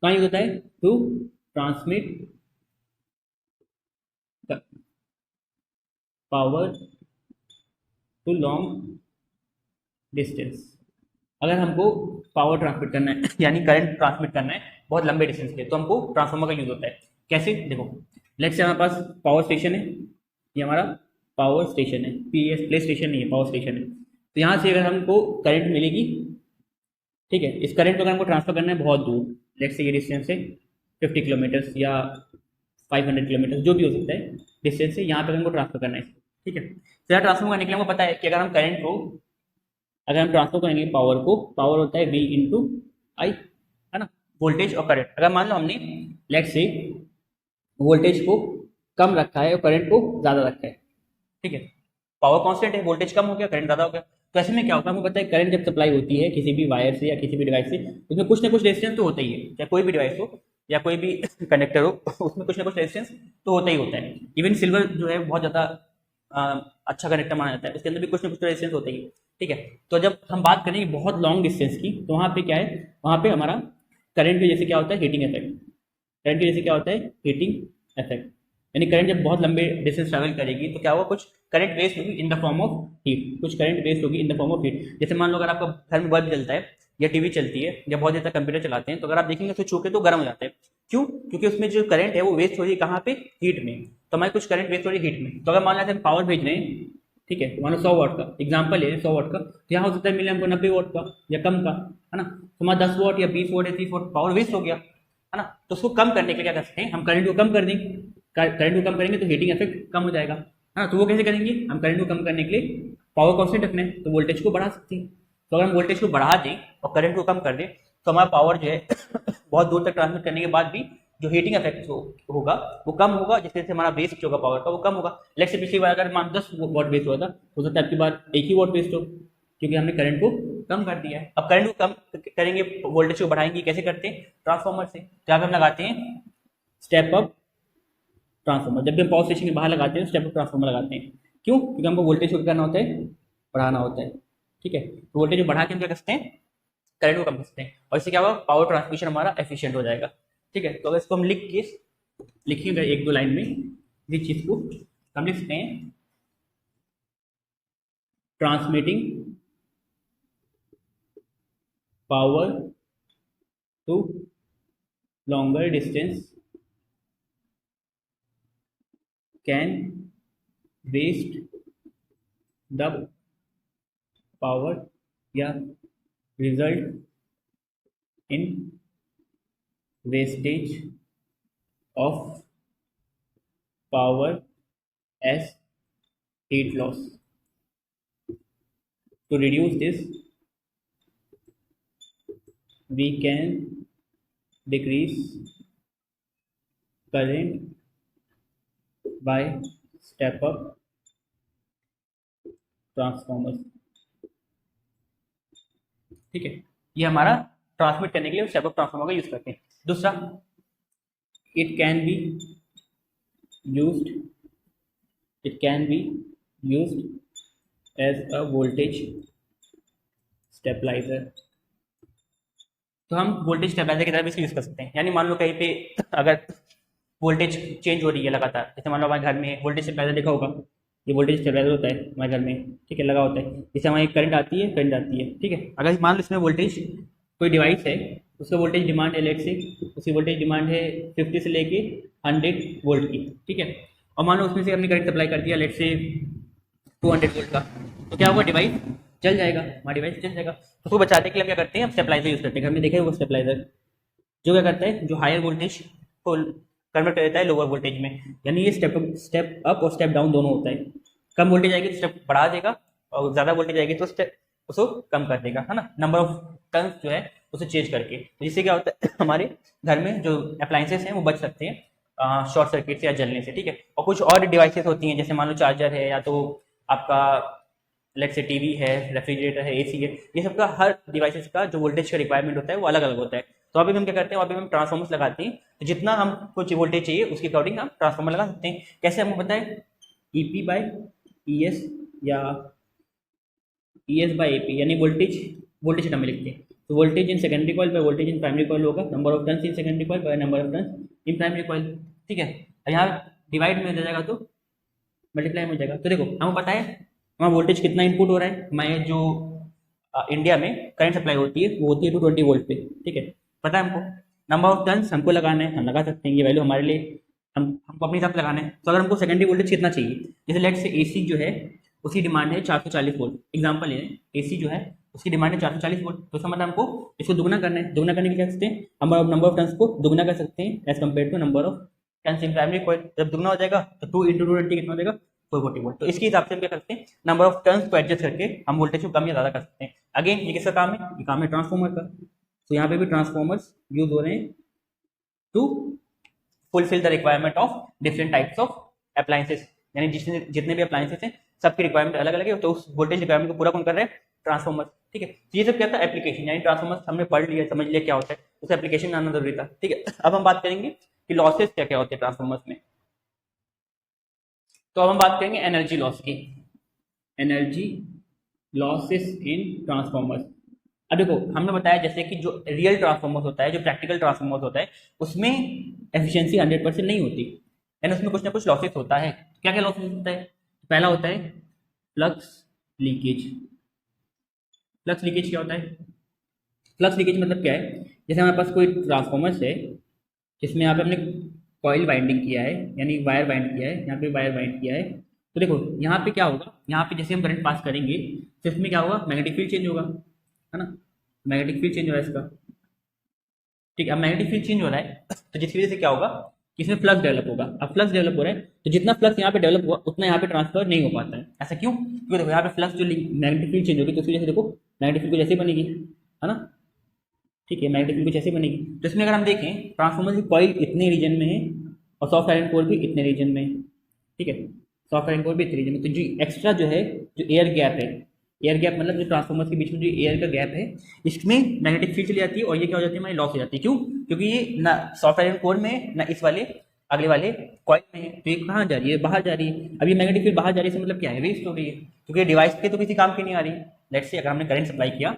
कहाँ यूज होता है, to transmit power to long distance. अगर हमको पावर ट्रांसमिट करना है यानी करंट ट्रांसमिट करना है बहुत लंबे डिस्टेंस के लिए, तो हमको ट्रांसफॉर्मर का यूज होता है। कैसे, देखो लेट्स से हमारे पास पावर स्टेशन है, ये हमारा पावर स्टेशन है, पीएस प्ले स्टेशन नहीं है, पावर स्टेशन है। तो यहाँ से अगर हमको करंट मिलेगी, ठीक है, इस करंट को अगर हमको ट्रांसफर करना है बहुत दूर, लेट्स से ये डिस्टेंस है 50 किलोमीटर या 500 किलोमीटर जो भी हो सकता है डिस्टेंस से, यहाँ पर हमको ट्रांसफर करना है, ठीक है। तो यहाँ ट्रांसफर करने के लिए हमको पता है कि अगर हम करंट को, अगर हम ट्रांसफर करेंगे पावर को, पावर होता है V इंटू आई, है ना, वोल्टेज और करंट। अगर मान लो हमने लेट्स से वोल्टेज को कम रखा है और करंट को ज़्यादा रखा है, ठीक है, पावर कांस्टेंट है, वोल्टेज कम हो गया करंट ज़्यादा हो गया, तो ऐसे में क्या होगा, हमको पता है करंट जब सप्लाई होती है किसी भी वायर से या किसी भी डिवाइस से, उसमें कुछ ना कुछ रेजिस्टेंस तो होता ही है, चाहे कोई भी डिवाइस हो या कोई भी कनेक्टर हो, उसमें कुछ ना कुछ रेजिस्टेंस तो होता ही होता है। इवन सिल्वर जो है बहुत ज़्यादा अच्छा कनेक्टर माना जाता है, उसके अंदर भी कुछ ना कुछ रेजिस्टेंस होता ही है, ठीक है। तो जब हम बात करेंगे बहुत लॉन्ग डिस्टेंस की, तो वहाँ पे क्या है, वहाँ पे हमारा करंट की जैसे क्या होता है, हीटिंग इफेक्ट, करंट की जैसे क्या होता है, हीटिंग इफेक्ट, यानी करंट जब बहुत लंबे डिस्टेंस ट्रैवल करेगी तो क्या होगा, कुछ करंट वेस्ट होगी in the form of heat, कुछ करंट वेस्ट होगी in the form of heat. जैसे मान लो अगर आपका घर में बल्ब जलता है या टीवी चलती है या बहुत देर तक कंप्यूटर चलाते हैं, तो अगर आप देखेंगे स्विच होके तो गर्म हो जाते हैं, क्यों, क्योंकि उसमें जो करंट है वो वेस्ट हो रही है कहाँ पे, हीट में, तो हमारे कुछ करंट वेस्ट हो रही है हीट में। तो अगर मान लेते हैं पावर भेज रहे हैं, ठीक है, मान लो 100 वाट का एग्जाम्पल ले 100 वाट का, तो यहाँ हो सकता है मिले हमको 90 वाट का या कम का, है ना, तो हमारा 10 वाट या 20 वाट या 30 वाट पावर वेस्ट हो गया, है ना। तो उसको कम करने के लिए क्या कर सकते हैं, हम करंट को कम कर देंगे, करंट को कम करेंगे तो हीटिंग इफेक्ट कम हो जाएगा, है ना। तो वो कैसे करेंगे, हम करंट को कम करने के लिए पावर कांस्टेंट रखना है, तो वोल्टेज को बढ़ा सकते हैं। तो अगर हम वोल्टेज को बढ़ा दें और करंट को कम कर दें तो हमारा पावर जो है बहुत दूर तक ट्रांसमिट करने के बाद भी जो हीटिंग इफेक्ट होगा वो कम होगा, जिसकी वजह से हमारा वेस्ट होगा पावर का वो कम होगा। लेट्स से पिछली बार अगर मान 10 वाट वेस्ट हुआ था, हो सकता है आपकी बार 1 ही वाट वेस्ट हो, क्योंकि हमने करंट को कम कर दिया है। अब करंट को कम करेंगे, वोल्टेज को बढ़ाएंगे, कैसे करते हैं, ट्रांसफॉर्मर से। जहाँ पे हम लगाते हैं स्टेप अप ट्रांसफॉर्मर, जब भी हम पावर स्टेशन के बाहर लगाते हैं स्टेप अप ट्रांसफॉर्मर लगाते हैं, क्यों, क्योंकि हमको वोल्टेज को करना होता है, बढ़ाना होता है, ठीक है। तो वोल्टेज को बढ़ा के हम क्या कर सकते हैं, करंट को कम कर सकते हैं, और इससे क्या होगा, पावर ट्रांसमिशन हमारा एफिशिएंट हो जाएगा, ठीक है। तो अगर इसको हम लिखेंगे एक दो लाइन में इस चीज को, हम लिख सकते हैं transmitting power to longer distance can waste the power या result in wastage of power as heat loss. To reduce this, we can decrease current by step up transformers। ठीक है, ये हमारा ट्रांसमिट करने के लिए स्टेप अप ट्रांसफार्मर का यूज करते हैं। दूसरा, it can be used as a voltage stabiliser. तो हम वोल्टेज स्टेबलाइजर की तरह भी इसको यूज कर सकते हैं। यानी मान लो कहीं पे अगर वोल्टेज चेंज हो रही है लगातार, जैसे मान लो हमारे घर में वोल्टेज स्टेबलाइजर देखा होगा, ये वोल्टेज स्टेबलाइजर होता है हमारे घर में, ठीक है, लगा होता है। जैसे हमारी करंट आती है, ठीक है। अगर मान लो इसमें वोल्टेज, कोई डिवाइस है, उसका वोल्टेज डिमांड है लेट से, उसकी वोल्टेज डिमांड है 50 से लेके 100 वोल्ट की, ठीक है। और मान लो उसमें से हमने करंट सप्लाई कर दिया लेट से 200 वोल्ट का, तो क्या होगा, डिवाइस जल जाएगा, हमारा डिवाइस जल जाएगा। तो उसको बचाने के लिए हम क्या करते हैं, हम स्टेबलाइजर यूज करते हैं। घर में देखा है वो स्टेबलाइजर जो क्या करता है, जो हायर वोल्टेज को कन्वर्ट कर देता है लोअर वोल्टेज में। यानी ये स्टेप अप और स्टेप डाउन दोनों होता है। कम वोल्टेज आएगी तो स्टेप बढ़ा देगा, और ज़्यादा वोल्टेज आएगी तो स्टेप उसको कम कर देगा, है ना, नंबर ऑफ टर्न्स जो है उसे चेंज करके। तो जिससे क्या होता है, हमारे घर में जो अप्लाइंसेस हैं वो बच सकते हैं शॉर्ट सर्किट से या जलने से, ठीक है। और कुछ और डिवाइसेस होती हैं, जैसे मान लो चार्जर है, या तो आपका लेट से टीवी है, रेफ्रिजरेटर है, एसी है, ये सब का हर डिवाइसेस का जो वोल्टेज का रिक्वायरमेंट होता है वो अलग अलग होता है। तो अभी हम क्या करते हैं, वहाँ पे हम ट्रांसफॉर्मर्स लगाते हैं। तो जितना हम कुछ वोल्टेज चाहिए उसके अकॉर्डिंग हम ट्रांसफॉर्मर लगा सकते हैं। कैसे हमको पता है, ईपी बाय ईएस या ईएस बाय एपी, यानी वोल्टेज हमें लिखते हैं। तो voltage in secondary coil by voltage in primary coil होगा number of turns in secondary coil by number of turns in primary coil, ठीक है। यहाँ डिवाइड में हो जाएगा तो मल्टीप्लाई में हो जाएगा। तो देखो हमको पता है वहाँ वोल्टेज कितना इनपुट हो रहा है, हमारे जो इंडिया में करंट सप्लाई होती है वो होती है 220 वोल्ट पे, ठीक है, पता है हमको। नंबर ऑफ टर्न्स हमको लगाना है, हम लगा सकते हैं, ये वैल्यू हमारे लिए हमको अपने हिसाब से लगाना है। तो अगर हमको सेकेंडरी वोल्टेज कितना चाहिए, जैसे लेट से एसी जो है उसकी डिमांड है 440 वोल्ट, एग्जाम्पल है, एसी जो है उसकी डिमांड है 440 वोल्ट। तो उसका मतलब हमको इसको दुगना करना है। दुगना करने के लिए क्या सकते हैं, नंबर ऑफ टर्न्स को दुगना कर सकते हैं as compare to number of turns in primary coil. जब दुगना हो जाएगा तो 2 × 220 कितना हो जाएगा, 440 वोल्ट। तो इसके हिसाब से हम क्या करते हैं, नंबर ऑफ टर्न्स को एडजस्ट करके हम वोल्टेज को कम या ज़्यादा कर सकते हैं। अगेन ये किसका काम है, ये काम है ट्रांसफॉर्मर का। तो यहाँ पे भी ट्रांसफॉर्मर्स यूज हो रहे हैं to fulfil the requirement of different types of appliances. यानी जितने भी अप्लायंसेस हैं सबकी रिक्वायरमेंट अलग अलग है, तो उस वोल्टेज रिक्वायरमेंट को पूरा कौन कर रहे हैं, ट्रांसफॉर्मर, ठीक है। तो ये सब क्या था, एप्लीकेशन, यानी ट्रांसफॉर्मर हमने पढ़ लिया, समझ लिया क्या होता है, उस एप्लीकेशन में आना जरूरी था, ठीक है। अब हम बात करेंगे कि लॉसेस क्या क्या होते हैं ट्रांसफॉर्मर्स में। तो अब हम बात करेंगे एनर्जी लॉस की, एनर्जी लॉसेस इन ट्रांसफॉर्मर्स। अब देखो हमने बताया जैसे कि जो रियल ट्रांसफॉर्मर्स होता है, जो प्रैक्टिकल ट्रांसफॉर्मर्स होता है, उसमें एफिशिएंसी 100% नहीं होती, यानी उसमें कुछ ना कुछ लॉसेस होता है। क्या क्या लॉसेस होता है, पहला होता है फ्लक्स लीकेज। फ्लक्स लीकेज क्या होता है, फ्लक्स लीकेज मतलब क्या है, जैसे हमारे पास कोई ट्रांसफॉर्मर्स है जिसमें यहाँ पे हमने कॉइल बाइंडिंग किया है, यानी वायर बाइंड किया है, यहाँ पे वायर बाइंड किया है। तो देखो यहाँ पे क्या होगा, यहाँ पे जैसे हम करंट पास करेंगे तो इसमें क्या होगा, मैग्नेटिक फील्ड चेंज होगा, है ना, मैग्नेटिक फील्ड चेंज हो रहा है इसका, ठीक है। अब मैग्नेटिक फील्ड चेंज हो रहा है तो जिसकी वजह से क्या होगा, इसमें फ्लक्स डेवलप होगा। अब फ्लक्स डेवलप हो रहा है तो जितना फ्लक्स यहाँ पे डेवलप हुआ उतना यहाँ पे ट्रांसफर नहीं हो पाता है। ऐसा क्यों, क्योंकि देखो यहाँ पे फ्लक्स जो मैग्नेटिक फील्ड चेंज होगी तो उसकी वजह से देखो मैग्नेटिक फील्ड कुछ ऐसे बनेगी, है ना, ठीक है, मैग्नेटिक फील्ड कुछ ऐसे बनेगी। तो इसमें अगर हम देखें ट्रांसफॉर्मर की कॉइल इतने रीजन में है और सॉफ्ट आयरन कोर भी इतने रीजन में है, ठीक है, सॉफ्ट आयरन कोर भी इतने रीजन में। तो जो एक्स्ट्रा जो है, जो एयर गैप है, एयर गैप मतलब जो ट्रांसफॉर्मर्स के बीच में जो एयर का गैप है, इसमें मैग्नेटिक फील्ड चली जाती है और ये क्या हो जाती है, हमारी लॉस हो जाती है। क्यों, क्योंकि ये ना सॉफ्ट आयरन कोर में ना इस वाले अगले वाले कॉइल में है, तो ये कहाँ जा रही है, बाहर जा रही है। अब ये मैग्नेटिक फील्ड बाहर जा रही है, मतलब क्या है, वेस्ट हो रही है, क्योंकि डिवाइस के तो किसी काम की नहीं आ रही है। लेट्स से अगर हमने करंट सप्लाई किया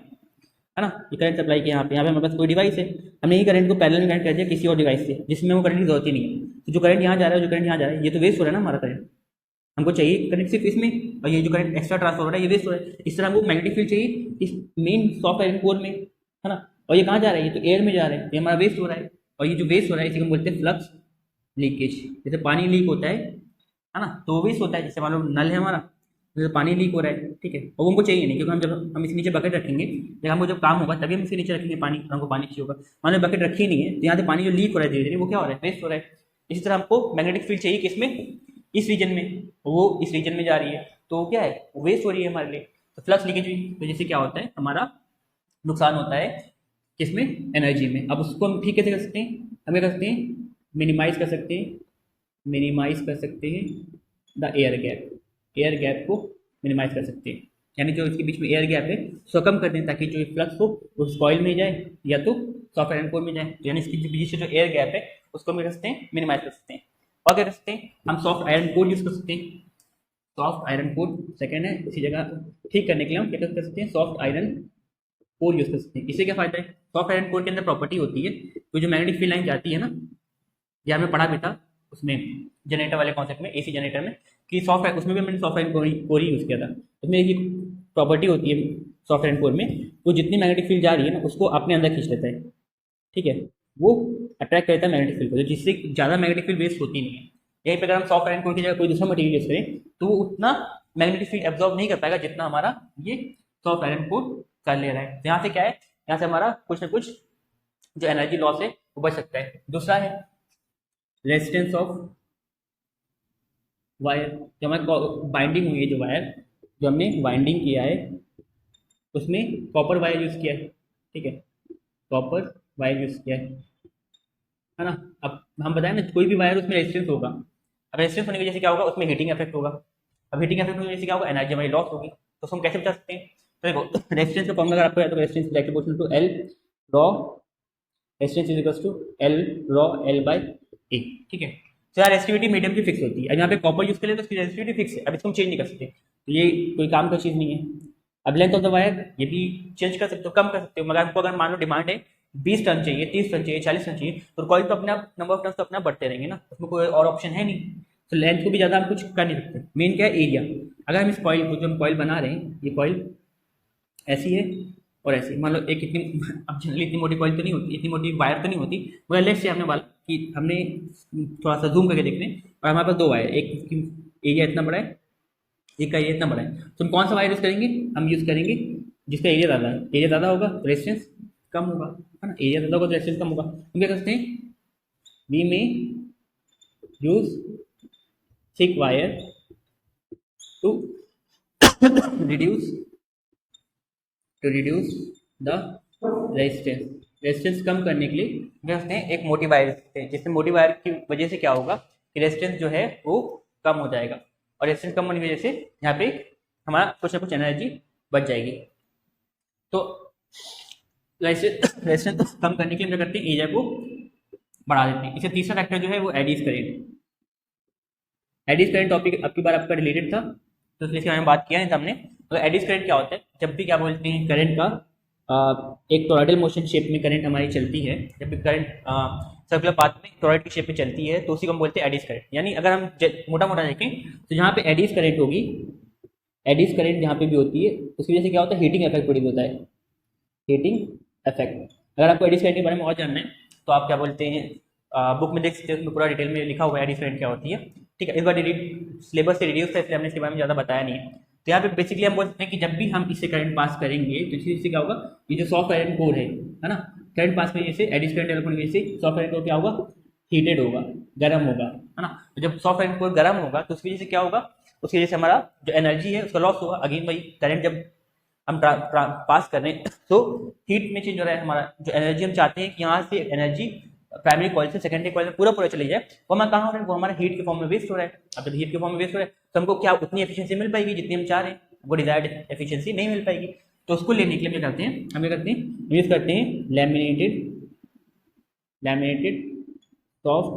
है ना। ये करंट सप्लाई किया यहाँ पे हमारे पास कोई डिवाइस है, हमने ये करंट को पैरेलल में कनेक्ट कर दिया किसी और डिवाइस से जिसमें वो करंट की जरूरत ही नहीं है। तो जो करंट यहाँ जा रहा है, जो करंट यहाँ जा रहा है, ये तो वेस्ट हो रहा है ना हमारा करंट, हमको चाहिए करंट सिर्फ इसमें, और ये जो करंट एक्स्ट्रा ट्रांसफर हो रहा है ये वेस्ट हो रहा है। इस तरह हमको मैग्नेटिक फील्ड चाहिए इस मेन सॉफ्ट आयरन कोर में, है ना। और ये कहाँ जा रहा है, ये तो एयर में जा रहा है, ये हमारा वेस्ट हो रहा है। और ये जो वेस्ट हो रहा है इसी को हम बोलते हैं फ्लक्स लीकेज। जैसे पानी लीक होता है ना, तो वेस्ट होता है। जैसे मान लो नल है हमारा, जैसे पानी लीक हो रहा है, ठीक है, और वो हमको चाहिए नहीं, क्योंकि हम जब हम इसके नीचे बकेट रखेंगे, जब हमको जब काम होगा तभी हम इसके नीचे रखेंगे पानी, हमको पानी चाहिए होगा। मान लो बकेट रखी नहीं है, तो यहाँ से पानी जो लीक हो रहा है धीरे धीरे, वो क्या हो रहा है, वेस्ट हो रहा है। इसी तरह हमको मैग्नेटिक फील्ड चाहिए किसमें, इस रीजन में, वो इस रीजन में जा रही है, तो क्या है, वेस्ट हो रही है हमारे लिए। तो फ्लक्स लीकेज की वजह से क्या होता है, हमारा नुकसान होता है किसमें, एनर्जी में। अब उसको हम ठीक कैसे कर सकते हैं, हम क्या कर सकते हैं, मिनिमाइज कर सकते हैं, मिनिमाइज कर सकते हैं the air gap, air gap को मिनिमाइज कर सकते हैं। यानी जो इसके बीच में एयर गैप है उसको कम कर दें, ताकि जो फ्लक्स हो वो कॉइल में जाए या तो सॉफ्ट आयरन कोर में जाए। यानी इसके बीच से जो एयर गैप है उसको हम कर सकते हैं, मिनिमाइज कर सकते हैं। और क्या कर सकते हैं, हम सॉफ्ट आयरन कोर यूज कर सकते हैं। सॉफ्ट आयरन कोर सेकेंड है, इसी जगह ठीक करने के लिए हम क्या कर सकते हैं, सॉफ्ट आयरन कोर यूज कर सकते हैं। इससे क्या फायदा है, सॉफ्ट आयरन कोर के अंदर प्रॉपर्टी होती है, तो जो मैग्नेटिक फील्ड लाइन जाती है ना, ये हमने पढ़ा भी था उसमें जनरेटर वाले कॉन्सेप्ट में, एसी जनरेटर में, कि सॉफ्ट उसमें भी मैंने सॉफ्ट आयरन कोर ही यूज़ किया था। उसमें एक प्रॉपर्टी होती है सॉफ्ट आयरन कोर में, वो जितनी मैग्नेटिक फील्ड जा रही है ना उसको अपने अंदर खींच लेता है, ठीक है, वो अट्रैक्ट करता है मैग्नेटिक फील्ड को, जिससे ज़्यादा मैग्नेटिक फील्ड वेस्ट होती नहीं है। यहीं पर अगर हम सॉफ्ट आयरन कोर की जगह कोई दूसरा मटेरियल यूज करें तो वो उतना मैग्नेटिक फील्ड एब्जॉर्ब नहीं कर पाएगा जितना हमारा ये सॉफ्ट आयरन कोर कर ले रहा है। तो यहाँ से क्या है, यहाँ से हमारा कुछ ना कुछ जो एनर्जी लॉस है वो बच सकता है। दूसरा है रेजिस्टेंस ऑफ वायर। जो हमारी बाइंडिंग हुई है, जो वायर जो हमने बाइंडिंग किया है उसमें कॉपर वायर यूज़ किया है, ठीक है, कॉपर वायर यूज़ किया है ना। अब हम बताएं ना, कोई भी वायर उसमें रेजिस्टेंस होगा, अब रेजिस्टेंस होने की वजह से क्या होगा, उसमें हीटिंग इफेक्ट होगा। अब हीटिंग इफेक्ट होने की वजह से क्या होगा, एनर्जी हमारी लॉस होगी। तो उसको हम कैसे बचा सकते हैं, तो देखो रेजिस्टेंस का फॉर्मूला अगर आपको है तो resistance directly proportional to L rho, resistance is equals to L rho L by A, ठीक है। तो यार रेजिस्टिविटी मीडियम की फिक्स होती है। अब यहाँ पे कॉपर यूज करें तो इसकी रेजिस्टिविटी फिक्स है, अब इसको हम चेंज नहीं कर सकते, तो ये कोई काम का चीज़ नहीं है। अब लेंथ ऑफ द वायर ये भी चेंज कर सकते हो, कम कर सकते हो, मगर आपको अगर मान लो डिमांड है 20 टन चाहिए, 30 टन चाहिए, 40 टन चाहिए, तो कॉइल तो अपने आप नंबर ऑफ टन तो अपने आप बढ़ते रहेंगे ना, उसमें कोई और ऑप्शन है नहीं। तो लेंथ को भी ज़्यादा हम कुछ कर नहीं सकते। मेन क्या है, एरिया। अगर हम इस कॉइल को, जो हम कॉइल बना रहे हैं, ये कॉइल ऐसी है और ऐसी, मान लो एक इतनी, अब जनरली इतनी मोटी कॉइल तो नहीं होती, इतनी मोटी वायर तो नहीं होती, मगर लेट्स से हमने वाला कि हमने थोड़ा सा जूम करके देख रहे हैं और हमारे पास दो वायर, एक इसकी एरिया इतना बड़ा है, एक का एरिया इतना बड़ा है, तो हम कौन सा वायर यूज़ करेंगे, हम यूज़ करेंगे जिसका एरिया ज़्यादा है। एरिया ज़्यादा होगा तो रेजिस्टेंस कम होगा, है ना, एरिया ज़्यादा होगा तो रेजिस्टेंस कम होगा। हम क्या करते हैं, वी में use thick wire to reduce the resistance. Resistance कम करने के लिए क्या करते हैं, एक मोटी वायर रखते हैं, जिससे मोटी वायर की वजह से क्या होगा कि रेजिस्टेंस जो है वो कम हो जाएगा, और रेजिस्टेंस कम होने की वजह से यहाँ पे हमारा कुछ ना कुछ एनर्जी बच जाएगी। तो रेजिस्टेंस कम करने के लिए हम क्या करते हैं, एरिया को बढ़ा देते हैं। इसे तीसरा फैक्टर जो है वो eddies current. Eddies current topic अब की बार आपका रिलेटेड था, तो इसलिए इसके बारे में बात किया है हमने। तो एडीज करंट क्या होता है, जब भी क्या बोलते हैं करंट का एक टॉरॉइडल मोशन शेप में करंट हमारी चलती है, जब भी करंट सर्कुलर पाथ में टॉरॉइड की शेप में चलती है तो उसी को हम बोलते हैं एडीज करंट। यानी अगर हम मोटा मोटा देखें तो जहाँ पे एडीज करंट होगी, एडीज करंट जहाँ पे भी होती है उसकी वजह से क्या होता है, हीटिंग इफेक्ट प्रोड्यूस होता है, हीटिंग इफेक्ट। अगर आपको एडीज करंट के बारे में और जानना है तो आप क्या बोलते हैं, बुक में देख सकते हैं, उसमें पूरा डिटेल में लिखा हुआ है एडीज करंट क्या होती है, ठीक है। इस बार सिलेबस से रिड्यूस था इसलिए हमने इसके बारे में ज़्यादा बताया नहीं है। तो यहाँ पे बेसिकली हम बोलते हैं कि जब भी हम इससे करंट पास करेंगे तो इससे क्या होगा, ये जो सॉफ्ट आयरन कोर है ना, करंट पास करने से एडीज करंट डेवलप होने की वजह से सॉफ्ट आयरन कोर क्या होगा, हीटेड होगा, गर्म होगा, है ना। तो जब सॉफ्ट आयरन कोर गर्म होगा तो उसकी वजह से क्या होगा, उसकी वजह से हमारा जो एनर्जी है उसका लॉस होगा। अगेन भाई करंट जब हम पास कर रहे हैं तो हीट में चेंज हो रहा है, हमारा जो एनर्जी हम चाहते हैं कि यहाँ से एनर्जी प्राइमरी कॉइल से सेकेंडरी कॉइल में पूरा चली जाए, वो हमारा कहाँ हो रहा है, वो हमारा हीट के फॉर्म में वेस्ट हो रहा है। अब जब हीट के फॉर्म में वेस्ट हो रहा है तो हमको क्या उतनी एफिशिएंसी मिल पाएगी जितनी हम चाह रहे हैं, वो डिजायर्ड एफिशिएंसी नहीं मिल पाएगी। तो उसको लेने के लिए क्या करते हैं, हम क्या करते हैं, यूज करते हैं लैमिनेटेड सॉफ्ट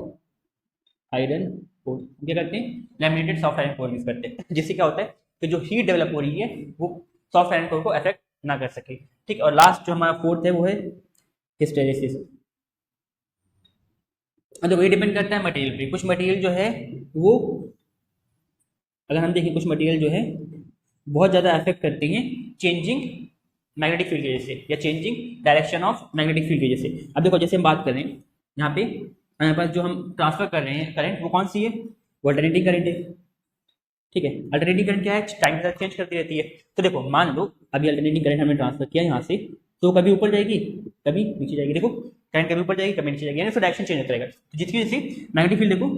आयरन कोर। क्या करते हैं, laminated soft iron core use करते हैं, जिससे क्या होता है कि जो हीट डेवलप हो रही है वो सॉफ्ट आयरन कोर को अफेक्ट ना कर सके। ठीक, और लास्ट जो हमारा फोर्थ है वो है हिस्टेरेसिस। तो ये डिपेंड करता है मटेरियल पे। कुछ मटेरियल जो है वो, अगर हम देखें, कुछ मटेरियल जो है बहुत ज़्यादा अफेक्ट करती हैं चेंजिंग मैग्नेटिक फील्ड की वजह से या changing direction of magnetic field की वजह से। अब देखो जैसे हम बात कर रहे हैं यहाँ पे, हमारे पास जो हम ट्रांसफर कर रहे हैं करंट वो कौन सी है, वो अल्टरनेटिंग करंट है। ठीक है, अल्टरनेटिंग करंट क्या है, टाइम के साथ चेंज करती रहती है। तो देखो मान लो अभी अल्टरनेटिंग करंट हमने ट्रांसफर किया यहाँ से, तो कभी ऊपर जाएगी कभी नीचे जाएगी। देखो करंट कभी ऊपर जाएगी कभी नीचे जाएगी, यानी उसका डायरेक्शन चेंज होता रहेगा। तो जिसकी वजह से मैग्नेटिक फील्ड, देखो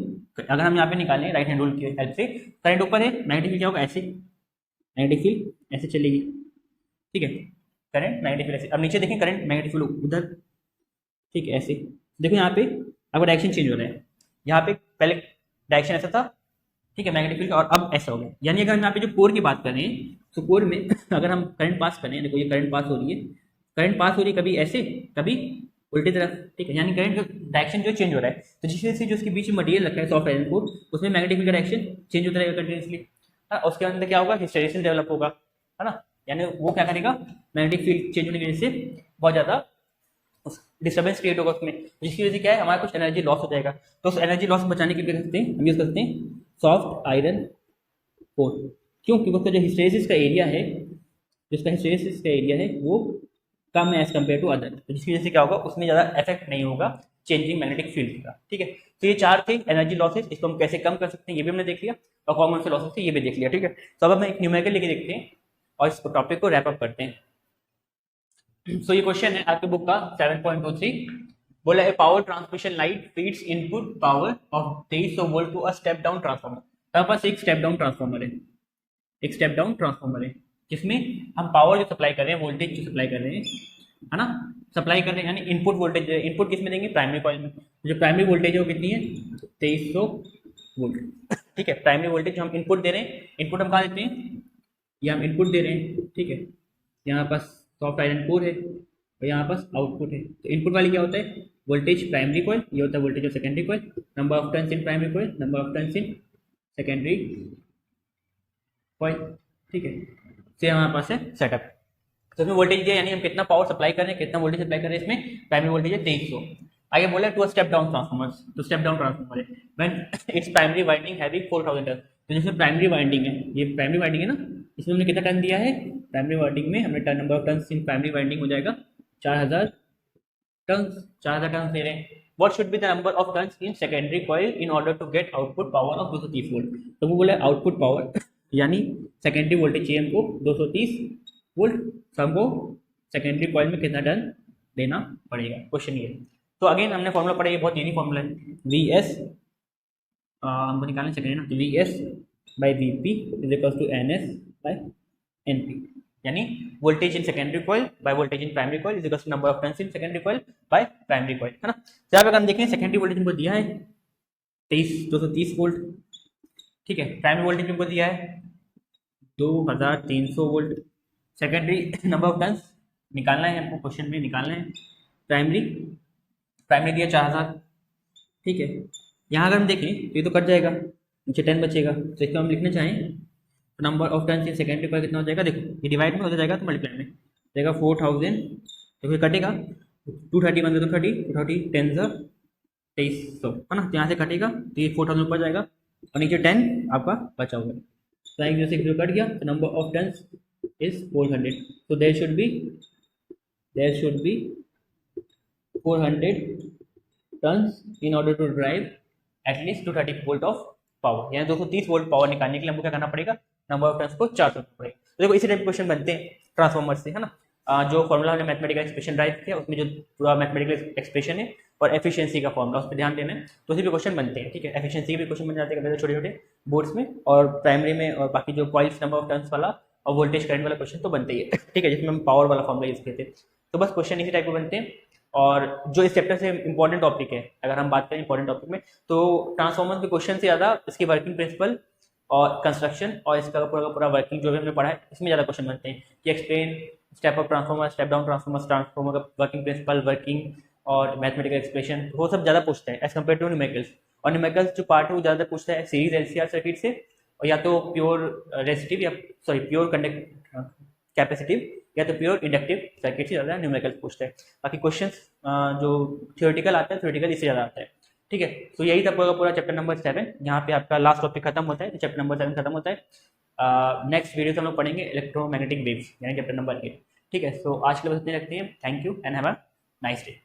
अगर हम यहाँ पे निकालें राइट हैंड रूल की हेल्प से, करंट ऊपर है, मैग्नेटिक फील्ड क्या होगा, ऐसे मैग्नेटिक फील्ड ऐसे चलेगी। ठीक है, करंट मैग्नेटिक फील्ड ऐसे। अब नीचे देखें करंट मैग्नेटिक फील्ड उधर, ठीक है ऐसे। देखो यहाँ पे आपका डायरेक्शन चेंज हो रहा है, यहाँ पे पहले डायरेक्शन ऐसा था, ठीक है मैग्नेटिक फील्ड, और अब ऐसा हो गया। यानी अगर हम यहाँ पे जो कोर की बात कर रहे हैं, तो कोर में अगर हम करंट पास कर रहे हैं, देखो ये करंट पास हो रही है, करंट पास हो रही है कभी ऐसे कभी उल्टी तरफ। ठीक है, यानी करंट का डायरेक्शन जो चेंज हो रहा है, तो जिस वजह से जो उसके बीच में मटेरियल रखा है सॉफ्ट आयरन कोर, उसमें मैग्नेटिक फील्ड का डायरेक्शन चेंज होता रहेगा कंटिन्यूसली। उसके अंदर क्या होगा, हिस्टेरेसिस डेवलप होगा, है ना। यानी वो क्या करेगा, मैग्नेटिक फील्ड चेंज होने की वजह से बहुत ज़्यादा डिस्टर्बेंस क्रिएट होगा उसमें, जिसकी वजह से क्या है, हमारा कुछ एनर्जी लॉस हो जाएगा। तो उस एनर्जी लॉस बचाने के लिए करते हैं हम यूज करते हैं सॉफ्ट आयरन कोर। क्यों, क्योंकि उसका जो हिस्टेरेसिस का एरिया है, जिसका हिस्टेरेसिस का एरिया है वो कम है एज कम्पेयर टू अदर, तो जिसकी वजह से क्या होगा, उसमें ज़्यादा इफेक्ट नहीं होगा चेंजिंग मैग्नेटिक फील्ड का। ठीक है, तो ये चार थे एनर्जी लॉसेस, इसको हम कैसे कम कर सकते हैं ये भी हमने देख लिया, और कॉमन से लॉसेस थे ये भी देख लिया। ठीक है, तो अब हम एक न्यूमेरिकल लेके देखते हैं और इस टॉपिक को रैप अप करते हैं। सो ये क्वेश्चन है आपके बुक का 7.23, बोला है power transmission light feeds input power of 2300 volt to a step down transformer. हमारे पास एक स्टेप डाउन ट्रांसफार्मर है, एक स्टेप डाउन ट्रांसफार्मर है जिसमें हम पावर जो सप्लाई कर रहे हैं, वोल्टेज जो सप्लाई कर रहे हैं, है ना, सप्लाई कर रहे हैं, यानी इनपुट वोल्टेज, इनपुट किस में देंगे, प्राइमरी कॉइल में। जो प्राइमरी वोल्टेज है वो कितनी है, 2300 वोल्ट। ठीक है, प्राइमरी वोल्टेज जो हम इनपुट दे रहे हैं, इनपुट हम कहाँ देते हैं, ये हम इनपुट दे रहे हैं। ठीक है, यहाँ पास सॉफ्ट आयरन कोर है और यहाँ पास आउटपुट है। तो इनपुट वाली क्या होता है, वोल्टेज प्राइमरी कॉइल, ये होता है voltage of secondary coil, number of turns in primary coil, number of turns in secondary coil. ठीक है, तो हमारे पास है सेटअप। तो इसमें वोल्टेज दिया, यानी हम कितना पावर सप्लाई कर रहे हैं, कितना वोल्टेज सप्लाई कर रहे हैं, इसमें प्राइमरी वोल्टेज है 2300। आगे बोला टू स्टेप डाउन ट्रांसफार्मर, तो स्टेप डाउन ट्रांसफार्मर है when its primary winding having 4000 turn. तो जिसमें प्राइमरी वाइंडिंग है, ये प्राइमरी वाइंडिंग है ना, इसमें हमने कितना टर्न दिया है, प्राइमरी वाइंडिंग में हमने turn, number of turns in primary winding हो जाएगा 4000 टर्न्स, 4000 टर्न्स दे रहे हैं। What should be the number of turns in secondary coil in order to get output power of 230 volt. तो वो बोला आउटपुट पावर, यानी सेकेंडरी वोल्टेज चाहिए हमको 230 वोल्ट, तो हमको सेकेंडरी कॉइल में कितना टर्न देना पड़ेगा, क्वेश्चन ये। तो अगेन हमने फॉर्मूला पढ़ा, ये बहुत यूनिक फॉर्मूला है, वी एस हमको निकालना चाहिए ना, तो V S by V P is equal to N S by N P, यानी voltage in secondary coil by voltage in primary coil is equal to number of turns in secondary coil by primary coil, है ना। तो यहाँ पे हम देखें सेकेंडरी वोल्टेज हमको दिया है 230 वोल्ट। ठीक है, प्राइमरी वोल्टेज हमको दिया है 2300 volt. Secondary number of turns निकालना है हमको, क्वेश्चन में निकालना है। प्राइमरी प्राइमरी दिया 4000। ठीक है, यहाँ अगर हम देखें तो ये तो कट जाएगा, नीचे 10 बचेगा, तो इसको हम लिखना चाहें number of turns in secondary coil कितना हो जाएगा, देखो ये डिवाइड में हो जाएगा तो मल्टीप्लाई में जाएगा 4000, तो फिर कटेगा 230 बन 230 230 10 2300, है ना। तो यहाँ से कटेगा तो ये 4000 ऊपर जाएगा और नीचे 10 आपका बचा हुआ है, तो एक जैसे जीरो कट गया, तो नंबर ऑफ टर्न्स इज 400। तो there should be 400 turns in order to drive at least 230 volt of power, यानी 230 वोल्ट पावर निकालने के लिए हमको क्या करना पड़ेगा, नंबर ऑफ टर्न्स को 400 पड़ेगा। तो देखो इसी टाइप के क्वेश्चन बनते हैं ट्रांसफॉर्मर से, है ना। जो फॉर्मूला हमने मैथमेटिकल एक्सप्रेशन ड्राइव किया, उसमें जो पूरा मैथमेटिकल एक्सप्रेशन है और एफिशिएंसी का फॉर्मूला, उस पर ध्यान देना है, तो उसी पे क्वेश्चन बनते हैं। ठीक है, एफिशिएंसी के भी क्वेश्चन बन जाते हैं छोटे छोटे बोर्ड्स में, और प्राइमरी में, और बाकी जो कॉइल्स नंबर ऑफ टर्न्स वाला और वोल्टेज करंट वाला क्वेश्चन तो बनते ही है। ठीक है, जिसमें हम पावर वाला फॉर्मूला यूज करते हैं। तो बस क्वेश्चन इसी टाइप के बनते हैं। और जो इस चैप्टर से इंपॉर्टेंट टॉपिक है, अगर हम बात करें इंपॉर्टेंट टॉपिक में, तो ट्रांसफॉर्मर के क्वेश्चन से ज़्यादा इसकी वर्किंग प्रिंसिपल और कंस्ट्रक्शन और इसका पूरा का पूरा वर्किंग जो भी हमने पढ़ा है, इसमें ज़्यादा क्वेश्चन बनते हैं कि explain step up transformer, step down transformer, transformer का वर्किंग प्रिंसिपल, वर्किंग और मैथमेटिकल एक्सप्रेशन, वो सब ज़्यादा पूछते हैं एज कम्पेयर टू न्यूमेरिकल्स। और न्यूमेरिकल्स जो पार्ट है वो ज़्यादा पूछता है सीरीज एलसीआर सर्किट से, और या तो प्योर रेसिस्टिव या प्योर कंडक्ट कैपेसिटिव या तो प्योर इंडक्टिव सर्किट से ज़्यादा न्यूमेरिकल पूछता है। बाकी क्वेश्चंस जो थियोरेटिकल आता है, थियोरेटिकल इससे ज़्यादा आता है। ठीक है, तो यही था पूरा पूरा चैप्टर नंबर 7। यहाँ पे आपका लास्ट टॉपिक खत्म होता है, तो चैप्टर नंबर 7 खत्म होता है। नेक्स्ट वीडियो से हम लोग पढ़ेंगे इलेक्ट्रोमैग्नेटिक वेव्स, यानी चैप्टर नंबर 8। ठीक है, सो आज के लिए बस इतने रखते हैं। Thank you and have a nice day.